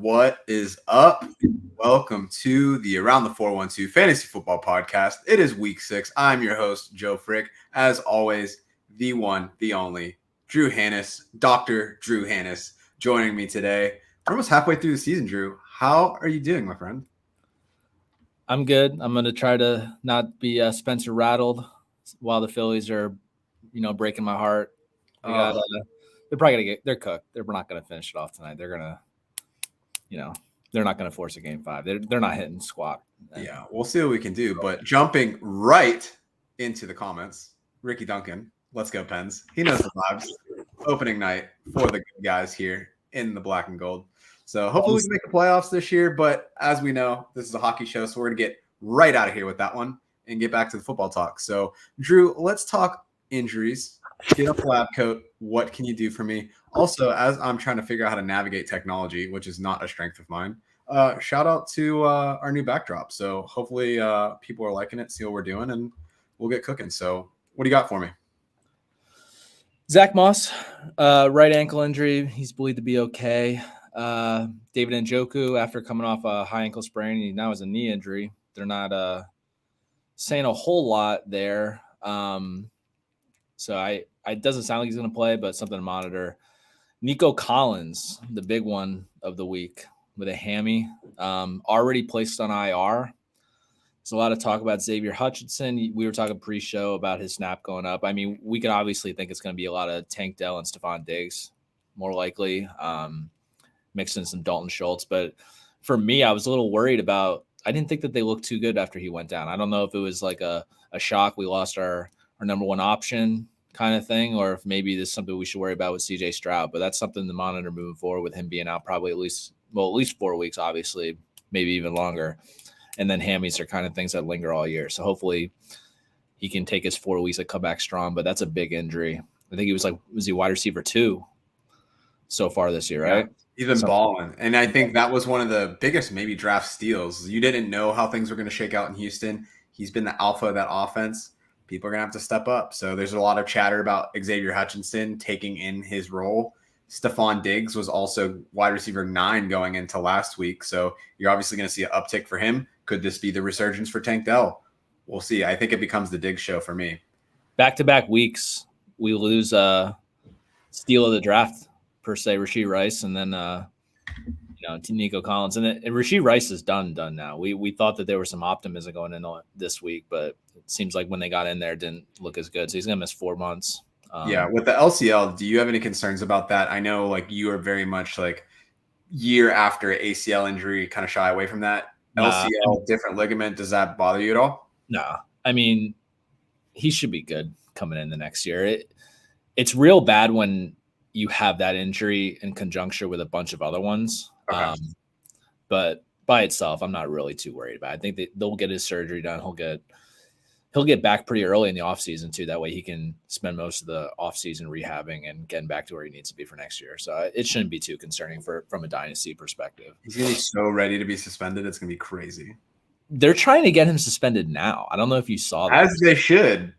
What is up? Welcome to the Around the 412 Fantasy Football Podcast. It is week 6. I'm your host, Joe Frick. As always, the one, the only, Drew Hannes, Dr. Drew Hannes, joining me today. We're almost halfway through the season, Drew. How are you doing, my friend? I'm good. I'm going to try to not be Spencer rattled while the Phillies are, breaking my heart. They're probably going to they're cooked. They're not going to finish it off tonight. They're going to, they're not going to force a game 5. They're not hitting squat. Yeah, we'll see what we can do. But jumping right into the comments, Ricky Duncan, let's go Pens. He knows the vibes. Opening night for the good guys here in the black and gold. So hopefully we can make the playoffs this year. But as we know, this is a hockey show, so we're going to get right out of here with that one and get back to the football talk. So, Drew, let's talk injuries. Get off the lab coat. What can you do for me? Also, as I'm trying to figure out how to navigate technology, which is not a strength of mine, shout out to our new backdrop. So hopefully people are liking it, see what we're doing, and we'll get cooking. So what do you got for me? Zach Moss, right ankle injury. He's believed to be okay. David Njoku, after coming off a high ankle sprain, he now has a knee injury. They're not saying a whole lot there. So it doesn't sound like he's going to play, but something to monitor. Nico Collins, the big one of the week with a hammy, already placed on IR. There's a lot of talk about Xavier Hutchinson. We were talking pre-show about his snap going up. I mean, we could obviously think it's going to be a lot of Tank Dell and Stephon Diggs, more likely, mixed in some Dalton Schultz. But for me, I was a little worried about – I didn't think that they looked too good after he went down. I don't know if it was like a shock. We lost our number one option kind of thing, or if maybe this is something we should worry about with CJ Stroud. But that's something to monitor moving forward with him being out probably at least 4 weeks, obviously, maybe even longer. And then hammies are kind of things that linger all year. So hopefully he can take his 4 weeks and come back strong. But that's a big injury. I think he was he wide receiver 2 so far this year, right? Yeah, even balling. And I think that was one of the biggest maybe draft steals. You didn't know how things were going to shake out in Houston. He's been the alpha of that offense. People are going to have to step up. So there's a lot of chatter about Xavier Hutchinson taking in his role. Stephon Diggs was also wide receiver 9 going into last week. So you're obviously going to see an uptick for him. Could this be the resurgence for Tank Dell? We'll see. I think it becomes the Diggs show for me. Back-to-back weeks, we lose steal of the draft, per se, Rashee Rice, and then Nico Collins. And Rashee Rice is done now. We thought that there was some optimism going into this week, but it seems like when they got in there, it didn't look as good. So he's going to miss 4 months. With the LCL, do you have any concerns about that? I know you are very much year after ACL injury, kind of shy away from that. LCL, different ligament. Does that bother you at all? No. I mean, he should be good coming in the next year. It's real bad when you have that injury in conjunction with a bunch of other ones. Okay. But by itself, I'm not really too worried about it. I think they'll get his surgery done. He'll get back pretty early in the offseason, too. That way he can spend most of the offseason rehabbing and getting back to where he needs to be for next year. So it shouldn't be too concerning from a dynasty perspective. He's going to be so ready to be suspended. It's going to be crazy. They're trying to get him suspended now. I don't know if you saw that. As they should.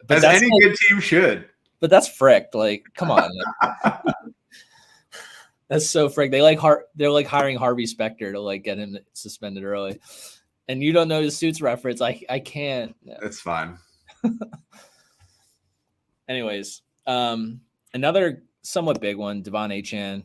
As any good team should. But that's fricked. Come on. That's so fricked. They're hiring Harvey Specter to get him suspended early. And you don't know the Suits reference. I can't. No. It's fine. Anyways, another somewhat big one, Devon Achane,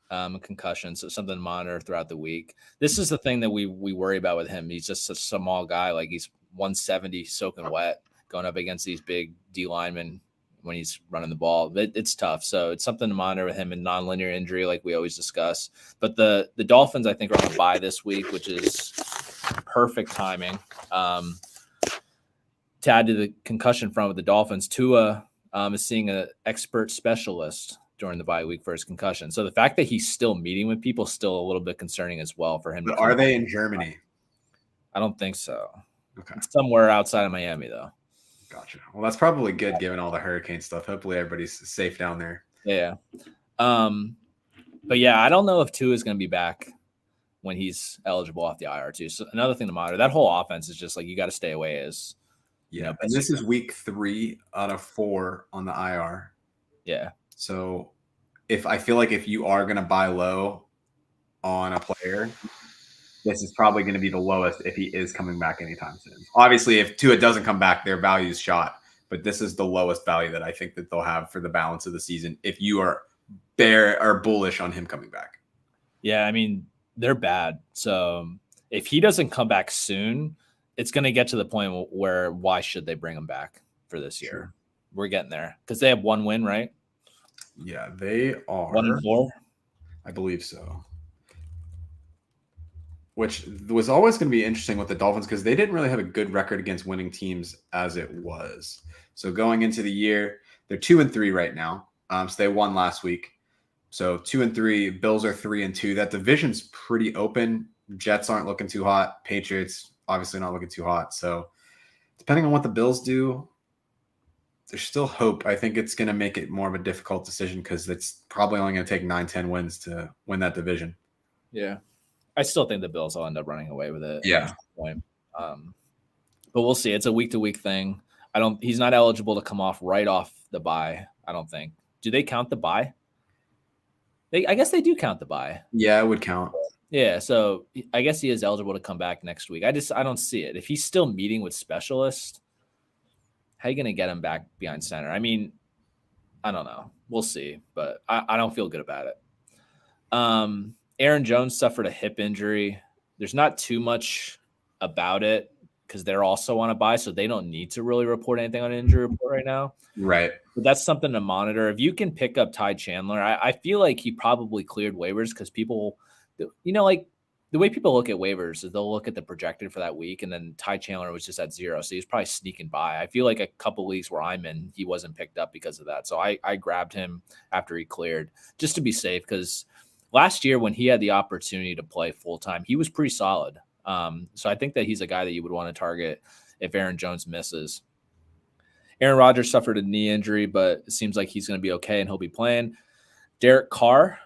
a concussion, so something to monitor throughout the week. This is the thing that we worry about with him. He's just a small guy. He's 170 soaking wet going up against these big D linemen when he's running the ball. It's tough. So it's something to monitor with him in nonlinear injury like we always discuss. But the Dolphins, I think, are on a bye this week, which is perfect timing. To add to the concussion front with the Dolphins, Tua is seeing an expert specialist during the bye week for his concussion. So the fact that he's still meeting with people is still a little bit concerning as well for him. But are they in Germany? I don't think so. Okay. It's somewhere outside of Miami, though. Gotcha. Well, that's probably good given all the hurricane stuff. Hopefully everybody's safe down there. Yeah. But yeah, I don't know if Tua is going to be back when he's eligible off the IR too. So another thing to monitor, that whole offense is just you got to stay away as and this is week 3 out of 4 on the IR. Yeah. So if you are going to buy low, on a player, this is probably going to be the lowest if he is coming back anytime soon. Obviously, if Tua doesn't come back, their value is shot. But this is the lowest value that I think that they'll have for the balance of the season if you are bullish on him coming back. Yeah, I mean, they're bad. So if he doesn't come back soon, it's going to get to the point where why should they bring him back for this year? Sure. We're getting there because they have 1 win, right? Yeah, they are 1-4. I believe so. Which was always going to be interesting with the Dolphins because they didn't really have a good record against winning teams as it was. So going into the year, they're 2-3 right now. So they won last week. So 2-3. Bills are 3-2. That division's pretty open. Jets aren't looking too hot. Patriots obviously not looking too hot. So depending on what the Bills do, there's still hope. I think it's going to make it more of a difficult decision because it's probably only going to take 9-10 wins to win that division. Yeah. I still think the Bills will end up running away with it. Yeah. But we'll see. It's a week-to-week thing. He's not eligible to come off right off the bye, I don't think. Do they count the bye? I guess they do count the bye. Yeah, it would count. Yeah, so I guess he is eligible to come back next week. I don't see it. If he's still meeting with specialists, how are you going to get him back behind center? I mean, I don't know. We'll see, but I don't feel good about it. Aaron Jones suffered a hip injury. There's not too much about it because they're also on a bye, so they don't need to really report anything on an injury report right now. Right. But that's something to monitor. If you can pick up Ty Chandler, I feel like he probably cleared waivers because people, like the way people look at waivers is they'll look at the projected for that week, and then Ty Chandler was just at 0, so he's probably sneaking by. I feel like a couple leagues where I'm in, he wasn't picked up because of that. So I grabbed him after he cleared just to be safe because last year when he had the opportunity to play full-time, he was pretty solid. So I think that he's a guy that you would want to target if Aaron Jones misses. Aaron Rodgers suffered a knee injury, but it seems like he's going to be okay and he'll be playing. Derek Carr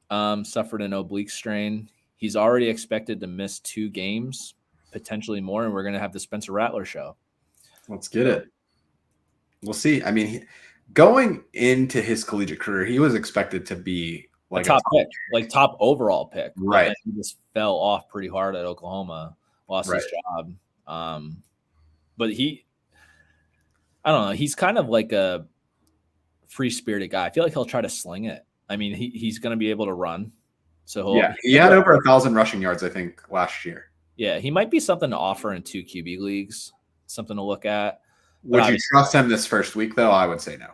suffered an oblique strain. He's already expected to miss 2 games, potentially more, and we're going to have the Spencer Rattler show. Let's get it. We'll see. I mean, going into his collegiate career, he was expected to be like a top pick, like top overall pick. Right. He just fell off pretty hard at Oklahoma, lost his job. But I don't know. He's kind of like a free-spirited guy. I feel like he'll try to sling it. I mean, he's going to be able to run. So he had over 1,000 rushing yards, I think, last year. Yeah, he might be something to offer in 2 QB leagues, something to look at. Would you trust him this first week, though? I would say no.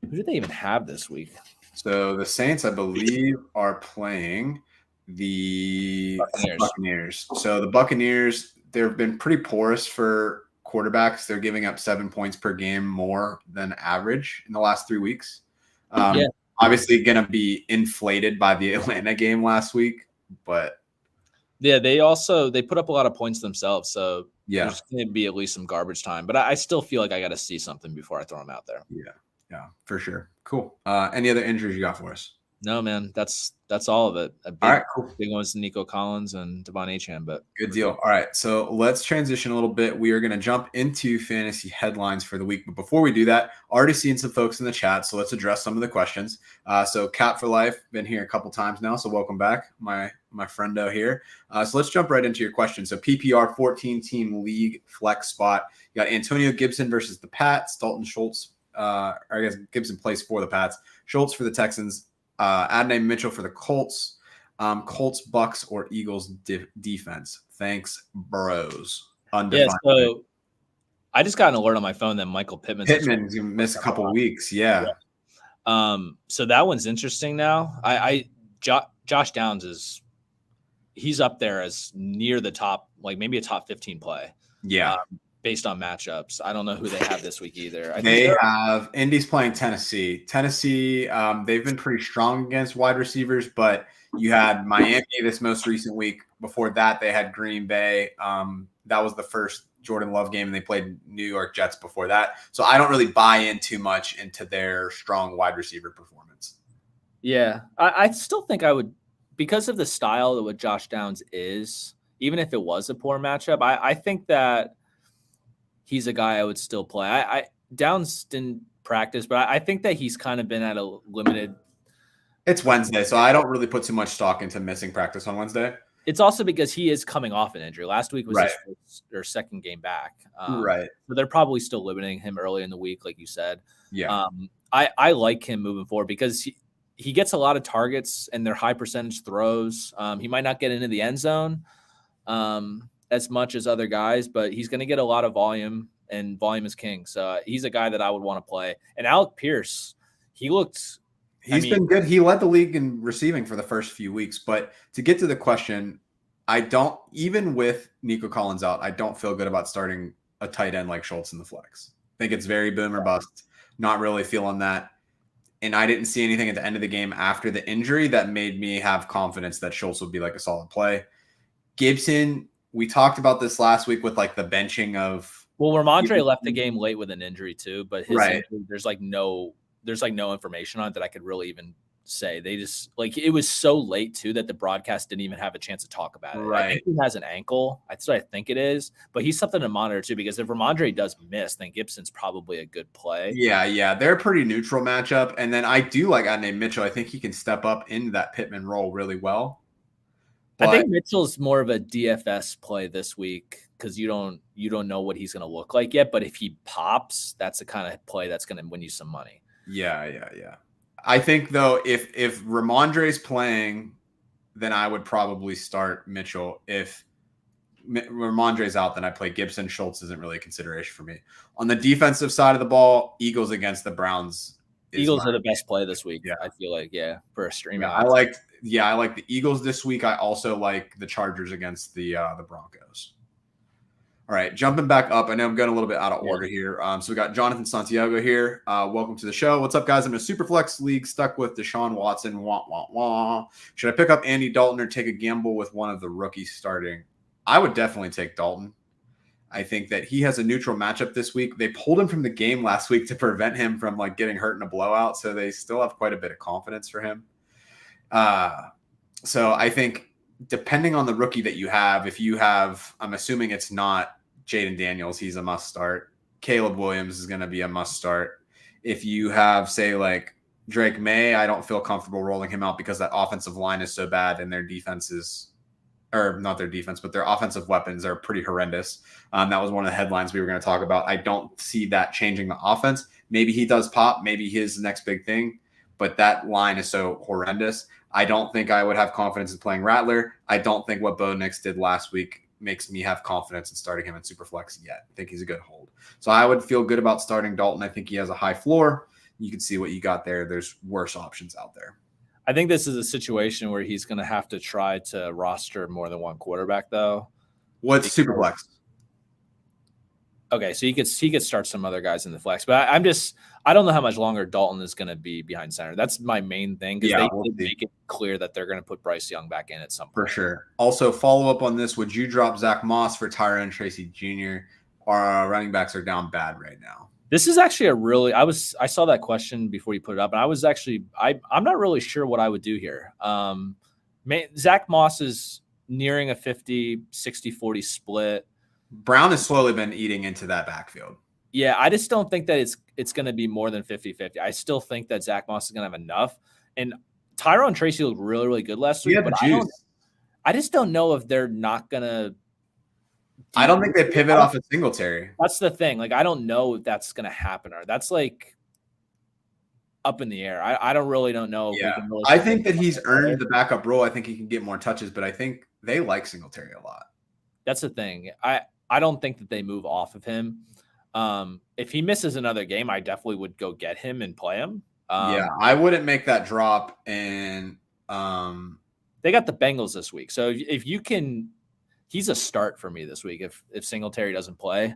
Who do they even have this week? So the Saints, I believe, are playing the Buccaneers. So the Buccaneers, they've been pretty porous for quarterbacks. They're giving up 7 points per game more than average in the last 3 weeks. Obviously going to be inflated by the Atlanta game last week, but yeah, they put up a lot of points themselves. So there's going to be at least some garbage time, but I still feel like I got to see something before I throw them out there. Yeah, for sure. Cool. Any other injuries you got for us? No, man, that's all of it. All right, cool. Big ones to Nico Collins and Devon Achane, but good deal. All right, so let's transition a little bit. We are going to jump into fantasy headlines for the week, but before we do that, already seen some folks in the chat, so let's address some of the questions. So Cat for Life, been here a couple times now, so welcome back, my friendo here. So let's jump right into your questions. So PPR 14-team league flex spot. You got Antonio Gibson versus the Pats, Dalton Schultz. I guess Gibson plays for the Pats, Schultz for the Texans, Adonai Mitchell for the Colts, Colts, Bucks, or Eagles defense. Thanks, bros. Undefined. Yeah, so I just got an alert on my phone that Michael Pittman's going to miss a couple weeks. Yeah. So that one's interesting now. Josh Downs he's up there as near the top, like maybe a top 15 play. Yeah. Based on matchups. I don't know who they have this week either. They have Indy's playing Tennessee. Tennessee, they've been pretty strong against wide receivers, but you had Miami this most recent week. Before that, they had Green Bay. That was the first Jordan Love game, and they played New York Jets before that. So I don't really buy in too much into their strong wide receiver performance. Yeah, I still think I would, because of the style that what Josh Downs is, even if it was a poor matchup, I think that he's a guy I would still play. Downs didn't practice, but I think that he's kind of been at a limited It's Wednesday, so I don't really put too much stock into missing practice on Wednesday. It's also because he is coming off an injury. Last week was Right. his first or second game back. Right. So they're probably still limiting him early in the week, like you said. Yeah. I like him moving forward because he gets a lot of targets and they're high percentage throws. He might not get into the end zone as much as other guys, but he's going to get a lot of volume, and volume is king. So he's a guy that I would want to play. And Alec Pierce, he looked – He's been good. He led the league in receiving for the first few weeks. But to get to the question, even with Nico Collins out, I don't feel good about starting a tight end like Schultz in the flex. I think it's very boom or bust. Not really feeling that. And I didn't see anything at the end of the game after the injury that made me have confidence that Schultz would be like a solid play. Gibson, we talked about this last week with like the benching of. Well, Ramondre left the game late with an injury too, but his right. injury, there's no information on it that I could really even say. They just like it was so late too that the broadcast didn't even have a chance to talk about it. Right. I think he has an ankle. That's what I think it is, but he's something to monitor too, because if Ramondre does miss, then Gibson's probably a good play. Yeah. They're a pretty neutral matchup. And then I do like Aiden Mitchell. I think he can step up into that Pittman role really well. But I think Mitchell's more of a DFS play this week because you don't know what he's going to look like yet. But if he pops, that's the kind of play that's going to win you some money. Yeah. I think though, if Ramondre's playing, then I would probably start Mitchell. If Ramondre's out, then I play Gibson. Schultz isn't really a consideration for me. On the defensive side of the ball, Eagles against the Browns. Eagles are the best play this week. Yeah. I feel like, for a streaming. I like the Eagles this week. I also like the Chargers against the Broncos. All right, jumping back up. I know I'm going a little bit out of order here. So we got Jonathan Santiago here. Welcome to the show. What's up, guys? I'm in a Superflex league stuck with Deshaun Watson. Wah, wah, wah. Should I pick up Andy Dalton or take a gamble with one of the rookies starting? I would definitely take Dalton. I think that he has a neutral matchup this week. They pulled him from the game last week to prevent him from like getting hurt in a blowout. So they still have quite a bit of confidence for him. So I think depending on the rookie that you have, I'm assuming it's not Jaden Daniels, he's a must start. Caleb Williams is going to be a must start. If you have, say, like Drake May, I don't feel comfortable rolling him out because that offensive line is so bad and their defenses, or not their defense, but their offensive weapons are pretty horrendous. That was one of the headlines we were going to talk about. I don't see that changing the offense. Maybe he does pop. Maybe his next big thing, but that line is so horrendous. I don't think I would have confidence in playing Rattler. I don't think what Bo Nix did last week makes me have confidence in starting him in Superflex yet. I think he's a good hold. So I would feel good about starting Dalton. I think he has a high floor. You can see what you got there. There's worse options out there. I think this is a situation where he's going to have to try to roster more than one quarterback, though. What's Superflex? Okay, so he could start some other guys in the flex, but I don't know how much longer Dalton is going to be behind center. That's my main thing because they make it clear that they're going to put Bryce Young back in at some point. For sure. Also, follow up on this: would you drop Zach Moss for Tyrone Tracy Jr.? Our running backs are down bad right now. This is actually I saw that question before you put it up, and I was actually I'm not really sure what I would do here. Zach Moss is nearing a 50-60-40 split. Brown has slowly been eating into that backfield. Yeah, I just don't think that it's going to be more than 50-50. I still think that Zach Moss is going to have enough. And Tyrone Tracy looked really, really good last week. But I just don't know if they're not going to. I don't think they pivot off of Singletary. That's the thing. Like, I don't know if that's going to happen, or that's like up in the air. I don't know. Yeah, I think that he's earned the backup role. I think he can get more touches, but I think they like Singletary a lot. That's the thing. I don't think that they move off of him. If he misses another game, I definitely would go get him and play him. I wouldn't make that drop. And they got the Bengals this week. So if you can, he's a start for me this week. If Singletary doesn't play,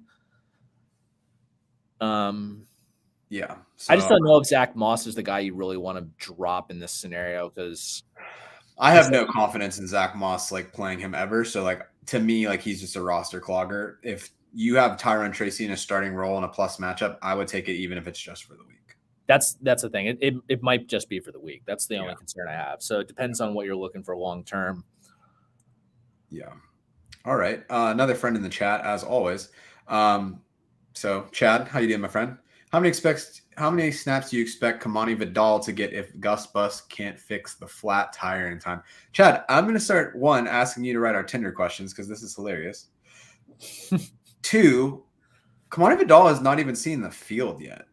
yeah. So, I just don't know if Zach Moss is the guy you really want to drop in this scenario because I have no confidence in Zach Moss like playing him ever. So like to me, like he's just a roster clogger. If you have Tyrone Tracy in a starting role in a plus matchup, I would take it even if it's just for the week. That's the thing. It might just be for the week. That's the only concern I have. So it depends on what you're looking for long term. Yeah. All right. Another friend in the chat, as always. So Chad, how you doing, my friend? How many snaps do you expect Kamani Vidal to get if Gus Bus can't fix the flat tire in time? Chad, I'm going to start asking you to write our Tinder questions because this is hilarious. 2, Kamani Vidal has not even seen the field yet.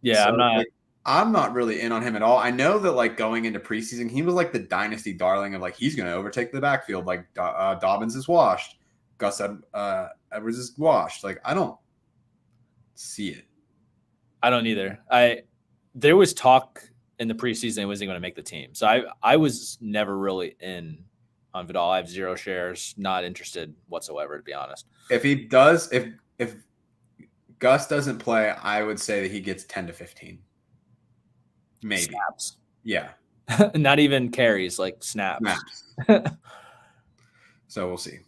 Yeah, so, I'm not really in on him at all. I know that going into preseason, he was the dynasty darling of he's going to overtake the backfield. Dobbins is washed, Gus Edwards is washed. I don't see it. I don't either. There was talk in the preseason he wasn't going to make the team. So I was never really in on Vidal. I have 0 shares, not interested whatsoever, to be honest. If he does, if Gus doesn't play, I would say that he gets 10 to 15. Maybe. Snaps. Yeah. Not even carries, snaps. So we'll see.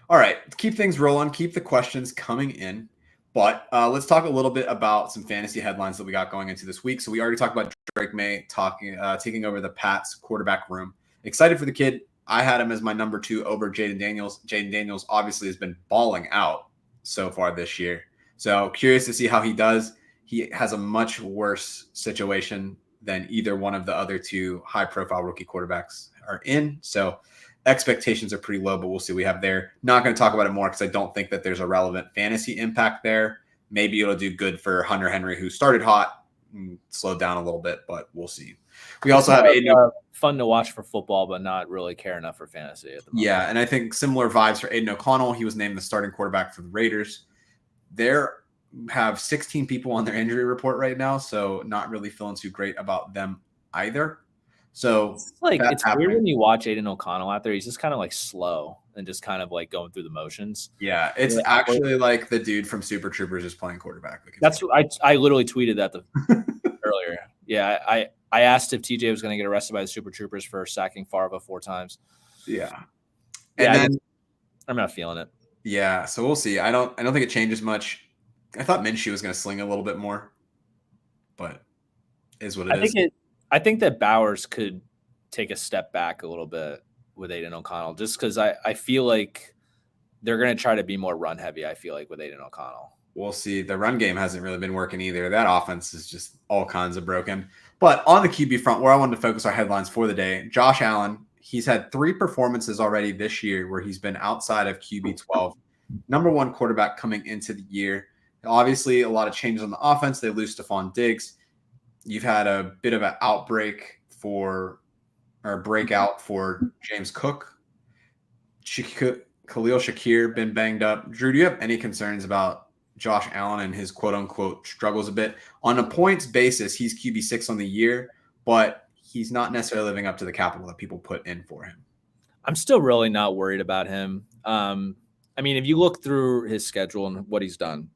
All right. Keep things rolling. Keep the questions coming in. But let's talk a little bit about some fantasy headlines that we got going into this week. So we already talked about Drake May taking over the Pats quarterback room. Excited for the kid. I had him as my number 2 over Jayden Daniels. Jayden Daniels obviously has been balling out so far this year. So curious to see how he does. He has a much worse situation than either one of the other 2 high-profile rookie quarterbacks are in. So expectations are pretty low, but we'll see what we have there. Not going to talk about it more because I don't think that there's a relevant fantasy impact there. Maybe it'll do good for Hunter Henry, who started hot and slowed down a little bit, but we'll see. We also have Aiden. Fun to watch for football, but not really care enough for fantasy at the moment. Yeah, and I think similar vibes for Aiden OConnell. He was named the starting quarterback for the Raiders. There have 16 people on their injury report right now, so not really feeling too great about them either. So it's weird when you watch Aiden OConnell out there. He's just kind of slow and just kind of going through the motions. Yeah, it's actually like the dude from Super Troopers is playing quarterback. That's what I literally tweeted that earlier. Yeah, I asked if TJ was going to get arrested by the Super Troopers for sacking Farva 4 times. Yeah, and then I'm not feeling it. Yeah, so we'll see. I don't think it changes much. I thought Minshew was going to sling a little bit more, but is what it is. I think that Bowers could take a step back a little bit with Aiden OConnell, just because I feel like they're going to try to be more run heavy. I feel like with Aiden OConnell. We'll see. The run game hasn't really been working either. That offense is just all kinds of broken. But on the QB front, where I wanted to focus our headlines for the day, Josh Allen, he's had 3 performances already this year where he's been outside of QB 12. Number 1 quarterback coming into the year. Obviously, a lot of changes on the offense. They lose Stephon Diggs. You've had a bit of an breakout for James Cook. Khalil Shakir been banged up. Drew, do you have any concerns about Josh Allen and his quote-unquote struggles a bit? On a points basis, he's QB6 on the year, but he's not necessarily living up to the capital that people put in for him. I'm still really not worried about him. If you look through his schedule and what he's done,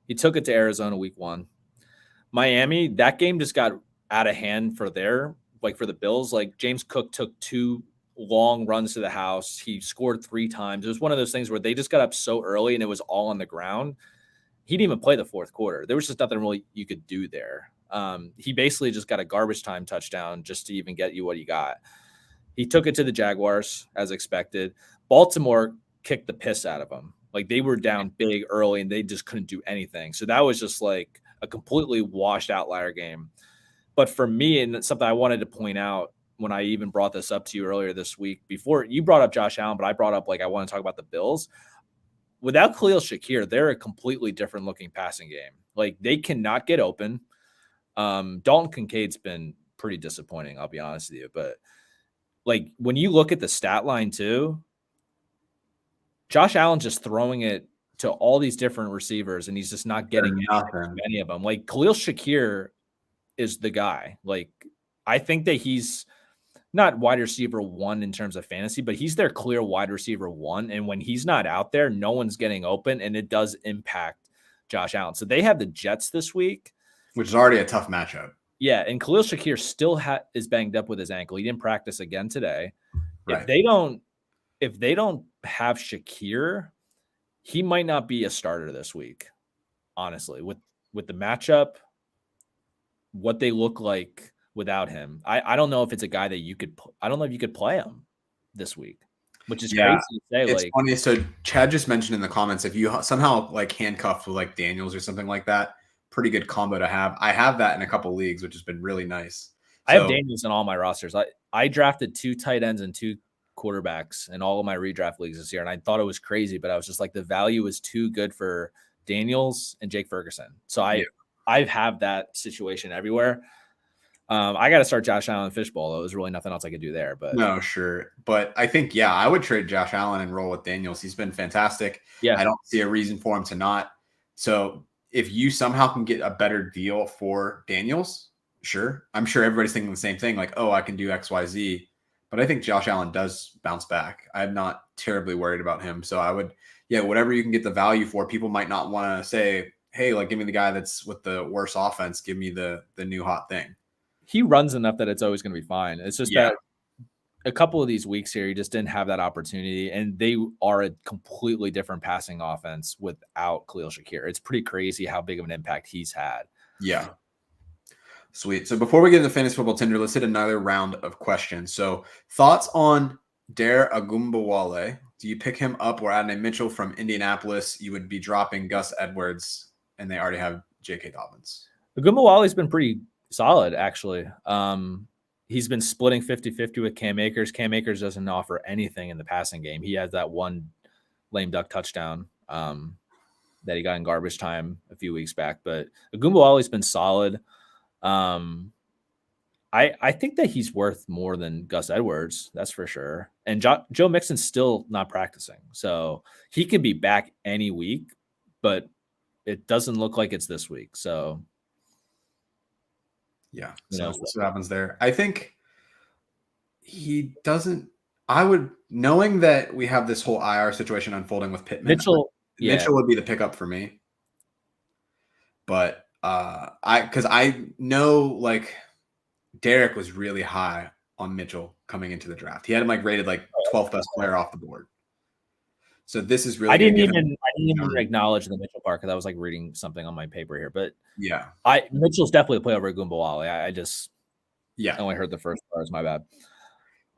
he took it to Arizona week 1. Miami, that game just got out of hand for the Bills. James Cook took 2 long runs to the house. He scored 3 times. It was one of those things where they just got up so early and it was all on the ground. He didn't even play the 4th quarter. There was just nothing really you could do there. He basically just got a garbage time touchdown just to even get you what he got. He took it to the Jaguars as expected. Baltimore kicked the piss out of him. They were down big early and they just couldn't do anything. So that was just a completely washed outlier game. But for me, and something I wanted to point out when I even brought this up to you earlier this week, before you brought up Josh Allen, but I brought up I want to talk about the Bills. Without Khalil Shakir, they're a completely different looking passing game. They cannot get open. Dalton Kincaid's been pretty disappointing, I'll be honest with you. But when you look at the stat line too, Josh Allen's just throwing it to all these different receivers, and he's just not getting any of them. Khalil Shakir is the guy. I think that he's not wide receiver 1 in terms of fantasy, but he's their clear wide receiver 1. And when he's not out there, no one's getting open, and it does impact Josh Allen. So they have the Jets this week, which is already a tough matchup. Yeah, and Khalil Shakir still is banged up with his ankle. He didn't practice again today. Right. If they don't have Shakir, he might not be a starter this week, honestly, with the matchup, what they look like without him. I don't know if it's a guy that I don't know if you could play him this week, which is crazy to say. It's funny. So Chad just mentioned in the comments, if you somehow handcuffed with Daniels or something like that, pretty good combo to have. I have that in a couple leagues, which has been really nice. I have Daniels in all my rosters. I drafted 2 tight ends and 2 quarterbacks in all of my redraft leagues this year, and I thought it was crazy, but I was just like, the value is too good for Daniels and Jake Ferguson. So I have that situation everywhere. I got to start Josh Allen fishbowl. There was really nothing else I could do there. But no, sure. But I think, I would trade Josh Allen and roll with Daniels. He's been fantastic. Yeah. I don't see a reason for him to not. So if you somehow can get a better deal for Daniels, sure. I'm sure everybody's thinking the same thing, like, oh, I can do X, Y, Z. But I think Josh Allen does bounce back. I'm not terribly worried about him. So I would, whatever you can get the value for. People might not want to say, hey, like, give me the guy that's with the worst offense. Give me the new hot thing. He runs enough that it's always going to be fine. It's just that a couple of these weeks here, he just didn't have that opportunity. And they are a completely different passing offense without Khalil Shakir. It's pretty crazy how big of an impact he's had. Yeah. Sweet. So before we get into Fantasy Football Tinder, let's hit another round of questions. So thoughts on Dare Agumbawale? Do you pick him up or Adonai Mitchell from Indianapolis? You would be dropping Gus Edwards, and they already have J.K. Dobbins. Agumbawale's been pretty solid, actually. He's been splitting 50-50 with Cam Akers. Cam Akers doesn't offer anything in the passing game. He has that one lame duck touchdown that he got in garbage time a few weeks back. But Agumbawale's been solid. I think that he's worth more than Gus Edwards, that's for sure. And Joe Mixon's still not practicing, so he could be back any week, but it doesn't look like it's this week. So yeah, so we'll see what happens there. I think he doesn't. I would, knowing that we have this whole IR situation unfolding with Pittman, Mitchell would be the pickup for me. But because I know, like, Derek was really high on Mitchell coming into the draft. He had him like rated like 12th best player off the board. So this is really. I didn't even acknowledge the Mitchell part because I was like reading something on my paper here. But yeah, Mitchell's definitely a play over Agumbawale. I just only heard the first part. It's my bad.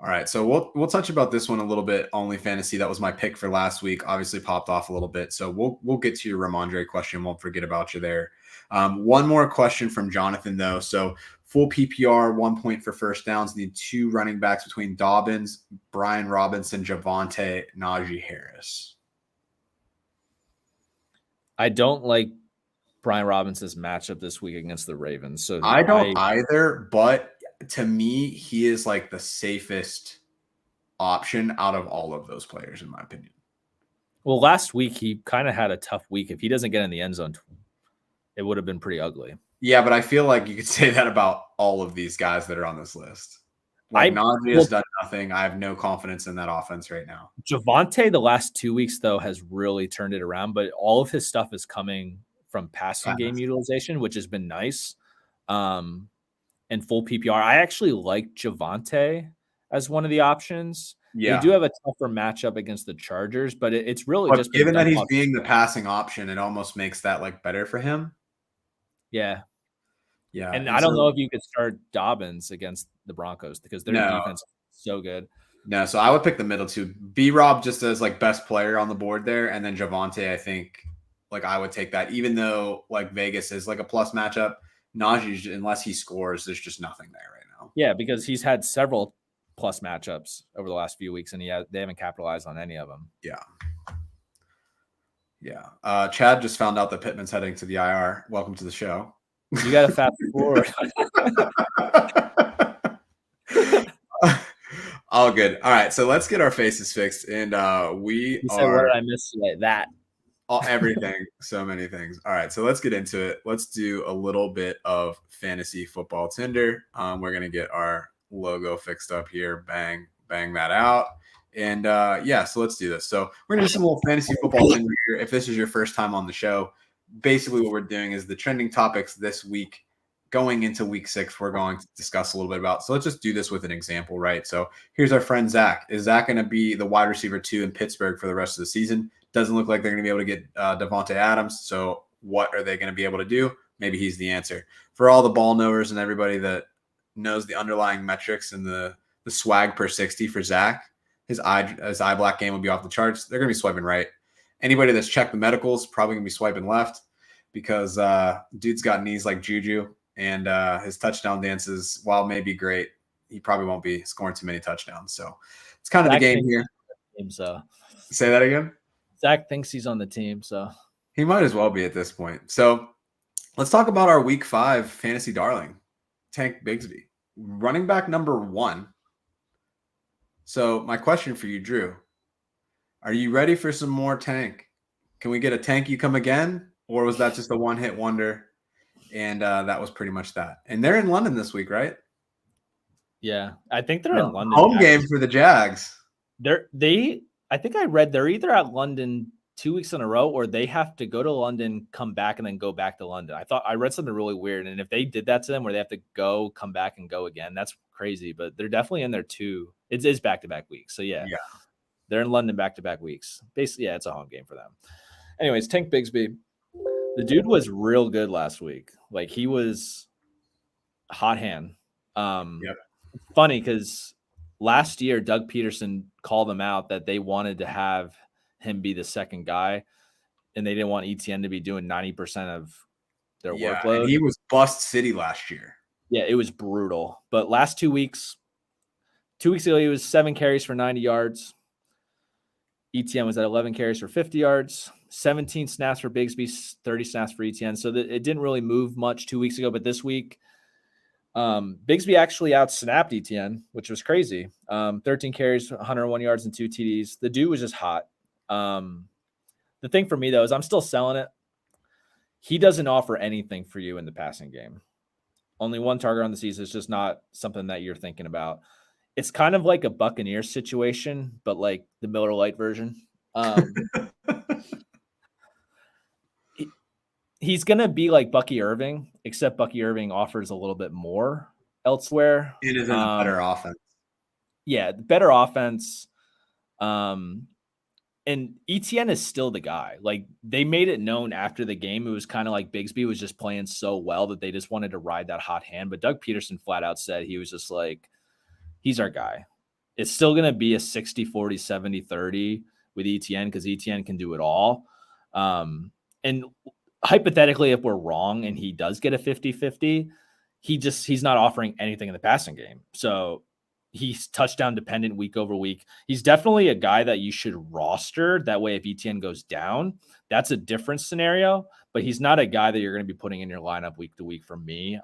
All right, so we'll touch about this one a little bit. OnlyFantasy, that was my pick for last week. Obviously popped off a little bit, so we'll get to your Ramondre question. Won't forget about you there. One more question from Jonathan though. So full PPR, 1 point for first downs. Need 2 running backs between Dobbins, Brian Robinson, Javonte, Najee Harris. I don't like Brian Robinson's matchup this week against the Ravens. So I don't either, but to me, he is like the safest option out of all of those players, in my opinion. Well, last week he kind of had a tough week. If he doesn't get in the end zone, it would have been pretty ugly. Yeah, but I feel like you could say that about all of these guys that are on this list. Like Najee has done nothing. I have no confidence in that offense right now. Javonte, the last 2 weeks, though, has really turned it around, but all of his stuff is coming from passing game utilization, which has been nice. And full PPR. I actually like Javonte as one of the options. Yeah. They do have a tougher matchup against the Chargers, but it's really just given that he's being the passing option, it almost makes that like better for him. Yeah. Yeah. And I don't know if you could start Dobbins against the Broncos because their defense is so good. No, so I would pick the middle two. B-Rob just as like best player on the board there, and then Javonte, I think like I would take that, even though like Vegas is like a plus matchup. Najee, unless he scores, there's just nothing there right now. Yeah, because he's had several plus matchups over the last few weeks, and they haven't capitalized on any of them. Yeah. Yeah. Chad just found out that Pittman's heading to the IR. Welcome to the show. You got to fast forward. All good. All right, so let's get our faces fixed, and we said, what did I miss today? That. Everything, so many things. All right, so let's get into it. Let's do a little bit of Fantasy Football Tinder. We're gonna get our logo fixed up here. Bang that out. And so let's do this. So we're gonna do some little Fantasy Football Tinder here. If this is your first time on the show, basically what we're doing is the trending topics this week going into week 6, we're going to discuss a little bit about. So let's just do this with an example, right? So here's our friend Zach. Is Zach going to be the wide receiver 2 in Pittsburgh for the rest of the season? Doesn't look like they're going to be able to get Devontae Adams. So what are they going to be able to do? Maybe he's the answer. For all the ball knowers and everybody that knows the underlying metrics and the swag per 60 for Zach, his eye black game will be off the charts. They're going to be swiping right. Anybody that's checked the medicals probably going to be swiping left. because dude's got knees like Juju, and his touchdown dances, while maybe great, he probably won't be scoring too many touchdowns. So it's kind of the game here. So say that again. Zach thinks he's on the team, so he might as well be at this point. So let's talk about our Week 5 fantasy darling, Tank Bigsby, running back number 1. So my question for you, Drew, are you ready for some more Tank? Can we get a Tank you come again? Or was that just a one-hit wonder? And that was pretty much that. And they're in London this week, right? Yeah, I think they're in London. Home game for the Jags. I think I read they're either at London 2 weeks in a row, or they have to go to London, come back, and then go back to London. I read something really weird. And if they did that to them where they have to go, come back, and go again, that's crazy. But they're definitely in there too. It is back-to-back weeks. So yeah. They're in London back-to-back weeks. Basically, yeah, it's a home game for them. Anyways, Tank Bigsby. The dude was real good last week. Like, he was hot hand. Funny because last year, Doug Peterson called them out that they wanted to have him be the second guy, and they didn't want ETN to be doing 90% of their workload. And he was bust city last year. Yeah, it was brutal. But last 2 weeks ago, he was 7 carries for 90 yards. ETN was at 11 carries for 50 yards, 17 snaps for Bigsby, 30 snaps for ETN. So it didn't really move much 2 weeks ago, but this week, Bigsby actually out-snapped ETN, which was crazy. 13 carries, 101 yards, and 2 TDs. The dude was just hot. The thing for me, though, is I'm still selling it. He doesn't offer anything for you in the passing game. Only 1 target on the season is just not something that you're thinking about. It's kind of like a Buccaneers situation, but like the Miller Lite version. He's going to be like Bucky Irving, except Bucky Irving offers a little bit more elsewhere. It is a better offense. Yeah, better offense. And ETN is still the guy. Like, they made it known after the game. It was kind of like Bigsby was just playing so well that they just wanted to ride that hot hand. But Doug Peterson flat out said he was just like, he's our guy. It's still going to be a 60, 40, 70, 30 with ETN because ETN can do it all. And hypothetically, if we're wrong and he does get a 50-50, he's not offering anything in the passing game. So he's touchdown dependent week over week. He's definitely a guy that you should roster. That way, if ETN goes down, that's a different scenario. But he's not a guy that you're going to be putting in your lineup week to week from me.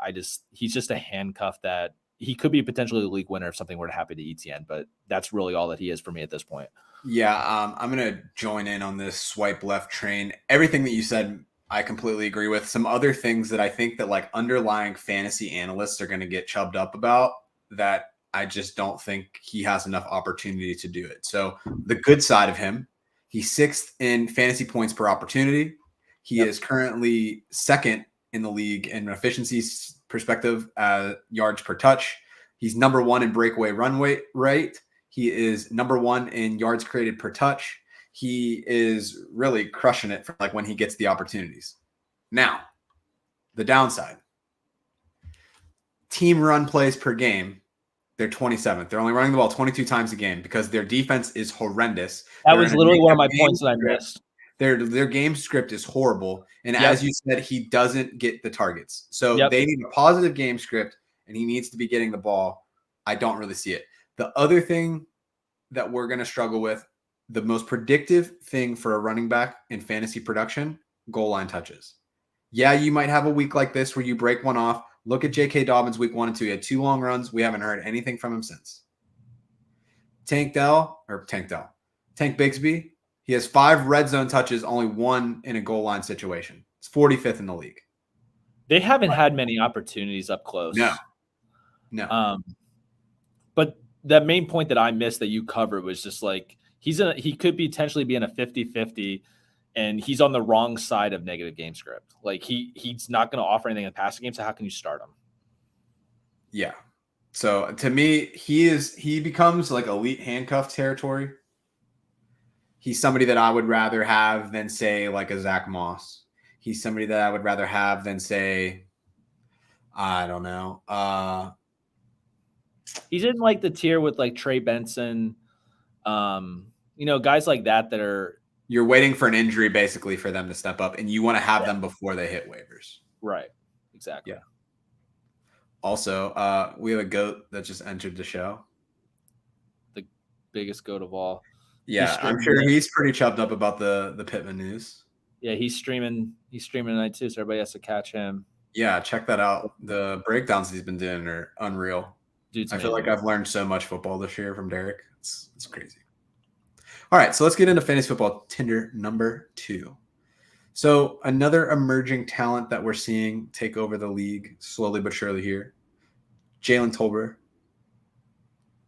He's just a handcuff that he could be potentially a league winner if something were to happen to ETN, but that's really all that he is for me at this point. Yeah, I'm going to join in on this swipe left train. Everything that you said, I completely agree with. Some other things that I think that like underlying fantasy analysts are going to get chubbed up about that I just don't think he has enough opportunity to do it. So the good side of him, he's 6th in fantasy points per opportunity. He is currently 2nd in the league in efficiency perspective, yards per touch. He's number 1 in breakaway run rate. He is number 1 in yards created per touch. He is really crushing it for like when he gets the opportunities. Now, the downside. Team run plays per game, they're 27th. They're only running the ball 22 times a game because their defense is horrendous. That was literally one of my points that I missed. Their game script is horrible. And as you said, he doesn't get the targets. So they need a positive game script, and he needs to be getting the ball. I don't really see it. The other thing that we're going to struggle with, the most predictive thing for a running back in fantasy production, goal line touches. Yeah, you might have a week like this where you break one off. Look at J.K. Dobbins week 1 and 2. He had 2 long runs. We haven't heard anything from him since. Tank Bigsby, he has 5 red zone touches, only 1 in a goal line situation. It's 45th in the league. They haven't had many opportunities up close. No. But that main point that I missed that you covered was just like he could potentially be in a 50-50, and he's on the wrong side of negative game script. Like he's not going to offer anything in the passing game, so how can you start him? Yeah. So to me, he becomes like elite handcuff territory. He's somebody that I would rather have than say like a Zach Moss. He's somebody that I would rather have than say, I don't know. He's in like the tier with like Trey Benson, guys like that are You're waiting for an injury basically for them to step up, and you want to have them before they hit waivers. Right. Exactly. Yeah. Also, we have a GOAT that just entered the show. The biggest GOAT of all. Yeah, I'm sure he's pretty chubbed up about the Pittman news. Yeah, he's streaming tonight too, so everybody has to catch him. Yeah, check that out. The breakdowns he's been doing are unreal. Dude's I feel like I've learned so much football this year from Derek. It's crazy. All right, so let's get into fantasy football Tinder number 2. So another emerging talent that we're seeing take over the league slowly but surely here, Jaylen Tolbert.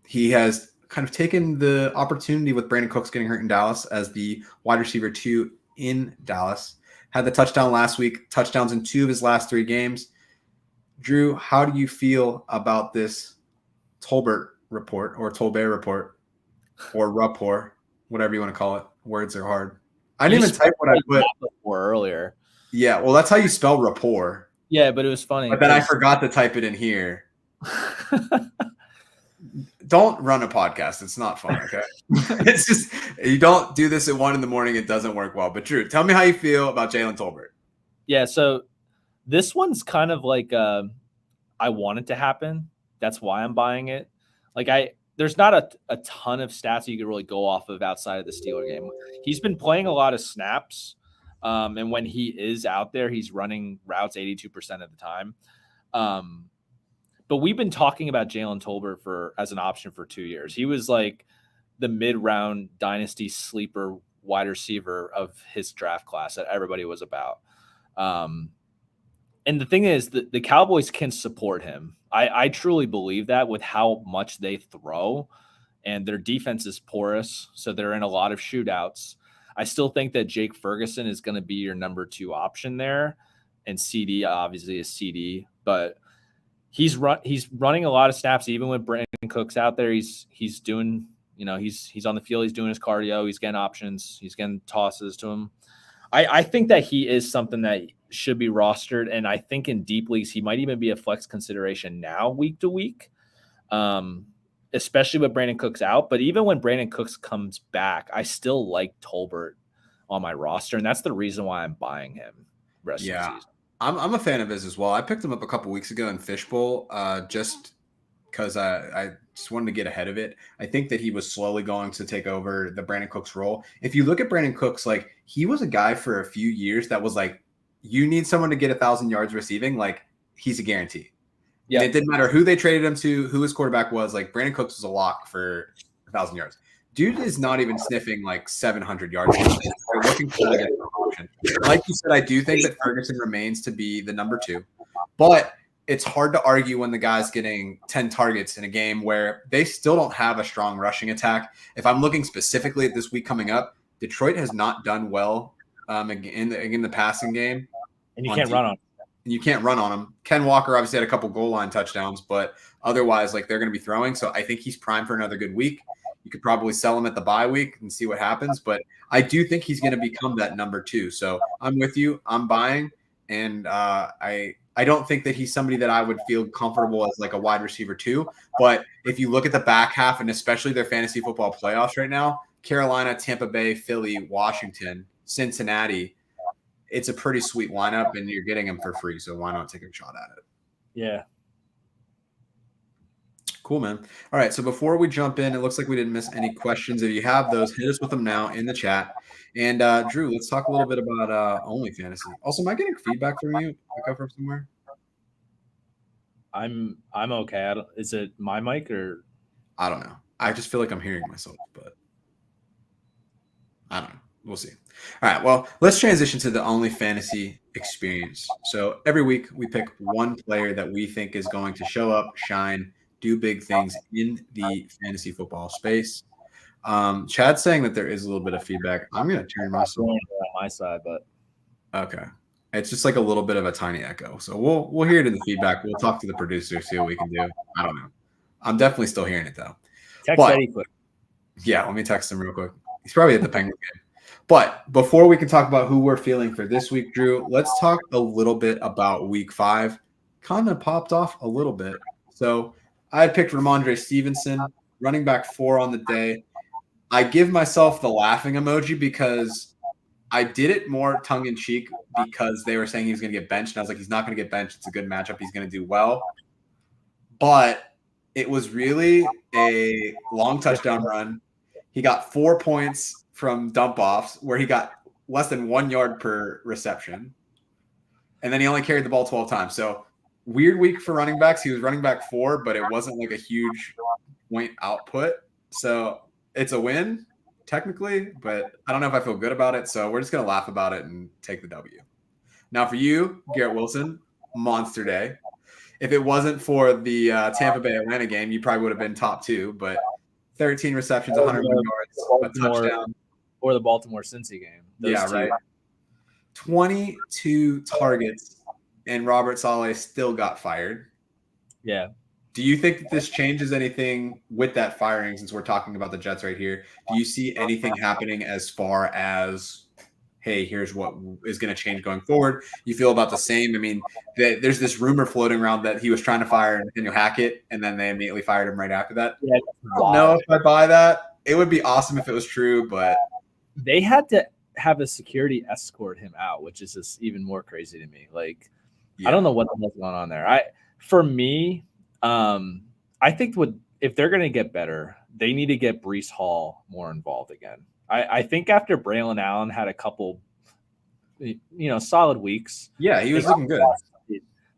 He has kind of taken the opportunity with Brandon Cooks getting hurt in Dallas as the wide receiver 2 in Dallas. Had the touchdown last week, touchdowns in 2 of his last 3 games. Drew, how do you feel about this Tolbert report or rapport, whatever you want to call it? Words are hard. I didn't even type what I put before earlier. Yeah, well, that's how you spell rapport. Yeah, but it was funny. But then I forgot to type it in here. Don't run a podcast. It's not fun, okay? It's just, you don't do this at 1 a.m. It doesn't work well. But Drew, tell me how you feel about Jaylen Tolbert. Yeah, so this one's kind of like I want it to happen. That's why I'm buying it. There's not a ton of stats you could really go off of outside of the Steeler game. He's been playing a lot of snaps, and when he is out there, he's running routes 82% of the time. But we've been talking about Jaylen Tolbert as an option for 2 years. He was like the mid-round dynasty sleeper wide receiver of his draft class that everybody was about. And the thing is that the Cowboys can support him. I truly believe that with how much they throw, and their defense is porous, so they're in a lot of shootouts. I still think that Jake Ferguson is going to be your number 2 option there, and CD obviously is CD, but he's running a lot of snaps even with Brandon Cooks out there. He's doing, he's on the field, he's doing his cardio, he's getting options, he's getting tosses to him. I think that he is something that should be rostered, and I think in deep leagues he might even be a flex consideration now week to week, especially with Brandon Cooks out. But even when Brandon Cooks comes back, I still like Tolbert on my roster, and that's the reason why I'm buying him rest of the season. I'm a fan of his as well. I picked him up a couple weeks ago in Fishbowl just because I just wanted to get ahead of it. I think that he was slowly going to take over the Brandon Cooks role. If you look at Brandon Cooks, like he was a guy for a few years that was like, you need someone to get 1,000 yards receiving, like he's a guarantee. Yeah, it didn't matter who they traded him to, who his quarterback was. Like Brandon Cooks was a lock for 1,000 yards. Dude is not even sniffing like 700 yards. They're looking for the option. Like you said, I do think that Ferguson remains to be the number 2, but it's hard to argue when the guy's getting 10 targets in a game where they still don't have a strong rushing attack. If I'm looking specifically at this week coming up, Detroit has not done well in the passing game. And you can't run on him. And you can't run on him. Ken Walker obviously had a couple goal line touchdowns, but otherwise, like they're going to be throwing. So I think he's primed for another good week. You could probably sell him at the bye week and see what happens. But I do think he's going to become that number 2. So I'm with you. I'm buying. And I don't think that he's somebody that I would feel comfortable as like a wide receiver 2. But if you look at the back half and especially their fantasy football playoffs right now, Carolina, Tampa Bay, Philly, Washington, Cincinnati, it's a pretty sweet lineup and you're getting them for free. So why not take a shot at it? Yeah. Cool, man. All right. So before we jump in, it looks like we didn't miss any questions. If you have those, hit us with them now in the chat. And Drew, let's talk a little bit about OnlyFantasy. Also, am I getting feedback from you? I from somewhere? I'm okay. Is it my mic or? I don't know. I just feel like I'm hearing myself, but I don't know. We'll see. All right. Well, let's transition to the OnlyFantasy experience. So every week we pick one player that we think is going to show up, shine, do big things in the fantasy football space. Chad's saying that there is a little bit of feedback. I'm going to turn myself on my side, but okay. It's just like a little bit of a tiny echo. So we'll hear it in the feedback. We'll talk to the producer, see what we can do. I don't know. I'm definitely still hearing it though. Text Eddie quick. Yeah, let me text him real quick. He's probably at the Penguin game. But before we can talk about who we're feeling for this week, Drew, let's talk a little bit about week 5. Kind of popped off a little bit. So I had picked Ramondre Stevenson, running back 4 on the day. I give myself the laughing emoji because I did it more tongue in cheek because they were saying he was going to get benched. And I was like, he's not going to get benched. It's a good matchup. He's going to do well. But it was really a long touchdown run. He got 4 points from dump offs where he got less than 1 yard per reception. And then he only carried the ball 12 times. So weird week for running backs. He was running back 4, but it wasn't like a huge point output. So it's a win technically, but I don't know if I feel good about it. So we're just going to laugh about it and take the W. Now for you, Garrett Wilson, monster day. If it wasn't for the Tampa Bay Atlanta game, you probably would have been top 2, but 13 receptions, 101 yards, a touchdown. Or the Baltimore Cincy game. Yeah, right. 22 targets, and Robert Saleh still got fired. Yeah. Do you think that this changes anything with that firing, since we're talking about the Jets right here? Do you see anything happening as far as, hey, here's what is going to change going forward? You feel about the same? I mean, there's this rumor floating around that he was trying to fire Nathaniel Hackett, and then they immediately fired him right after that. Yeah, I don't know if I buy that. It would be awesome if it was true, but they had to have a security escort him out, which is just even more crazy to me. Like, I don't know what the hell's going on there. I think if they're going to get better, they need to get Breece Hall more involved again. I think after Braylon Allen had a couple, solid weeks. Yeah, he was looking good.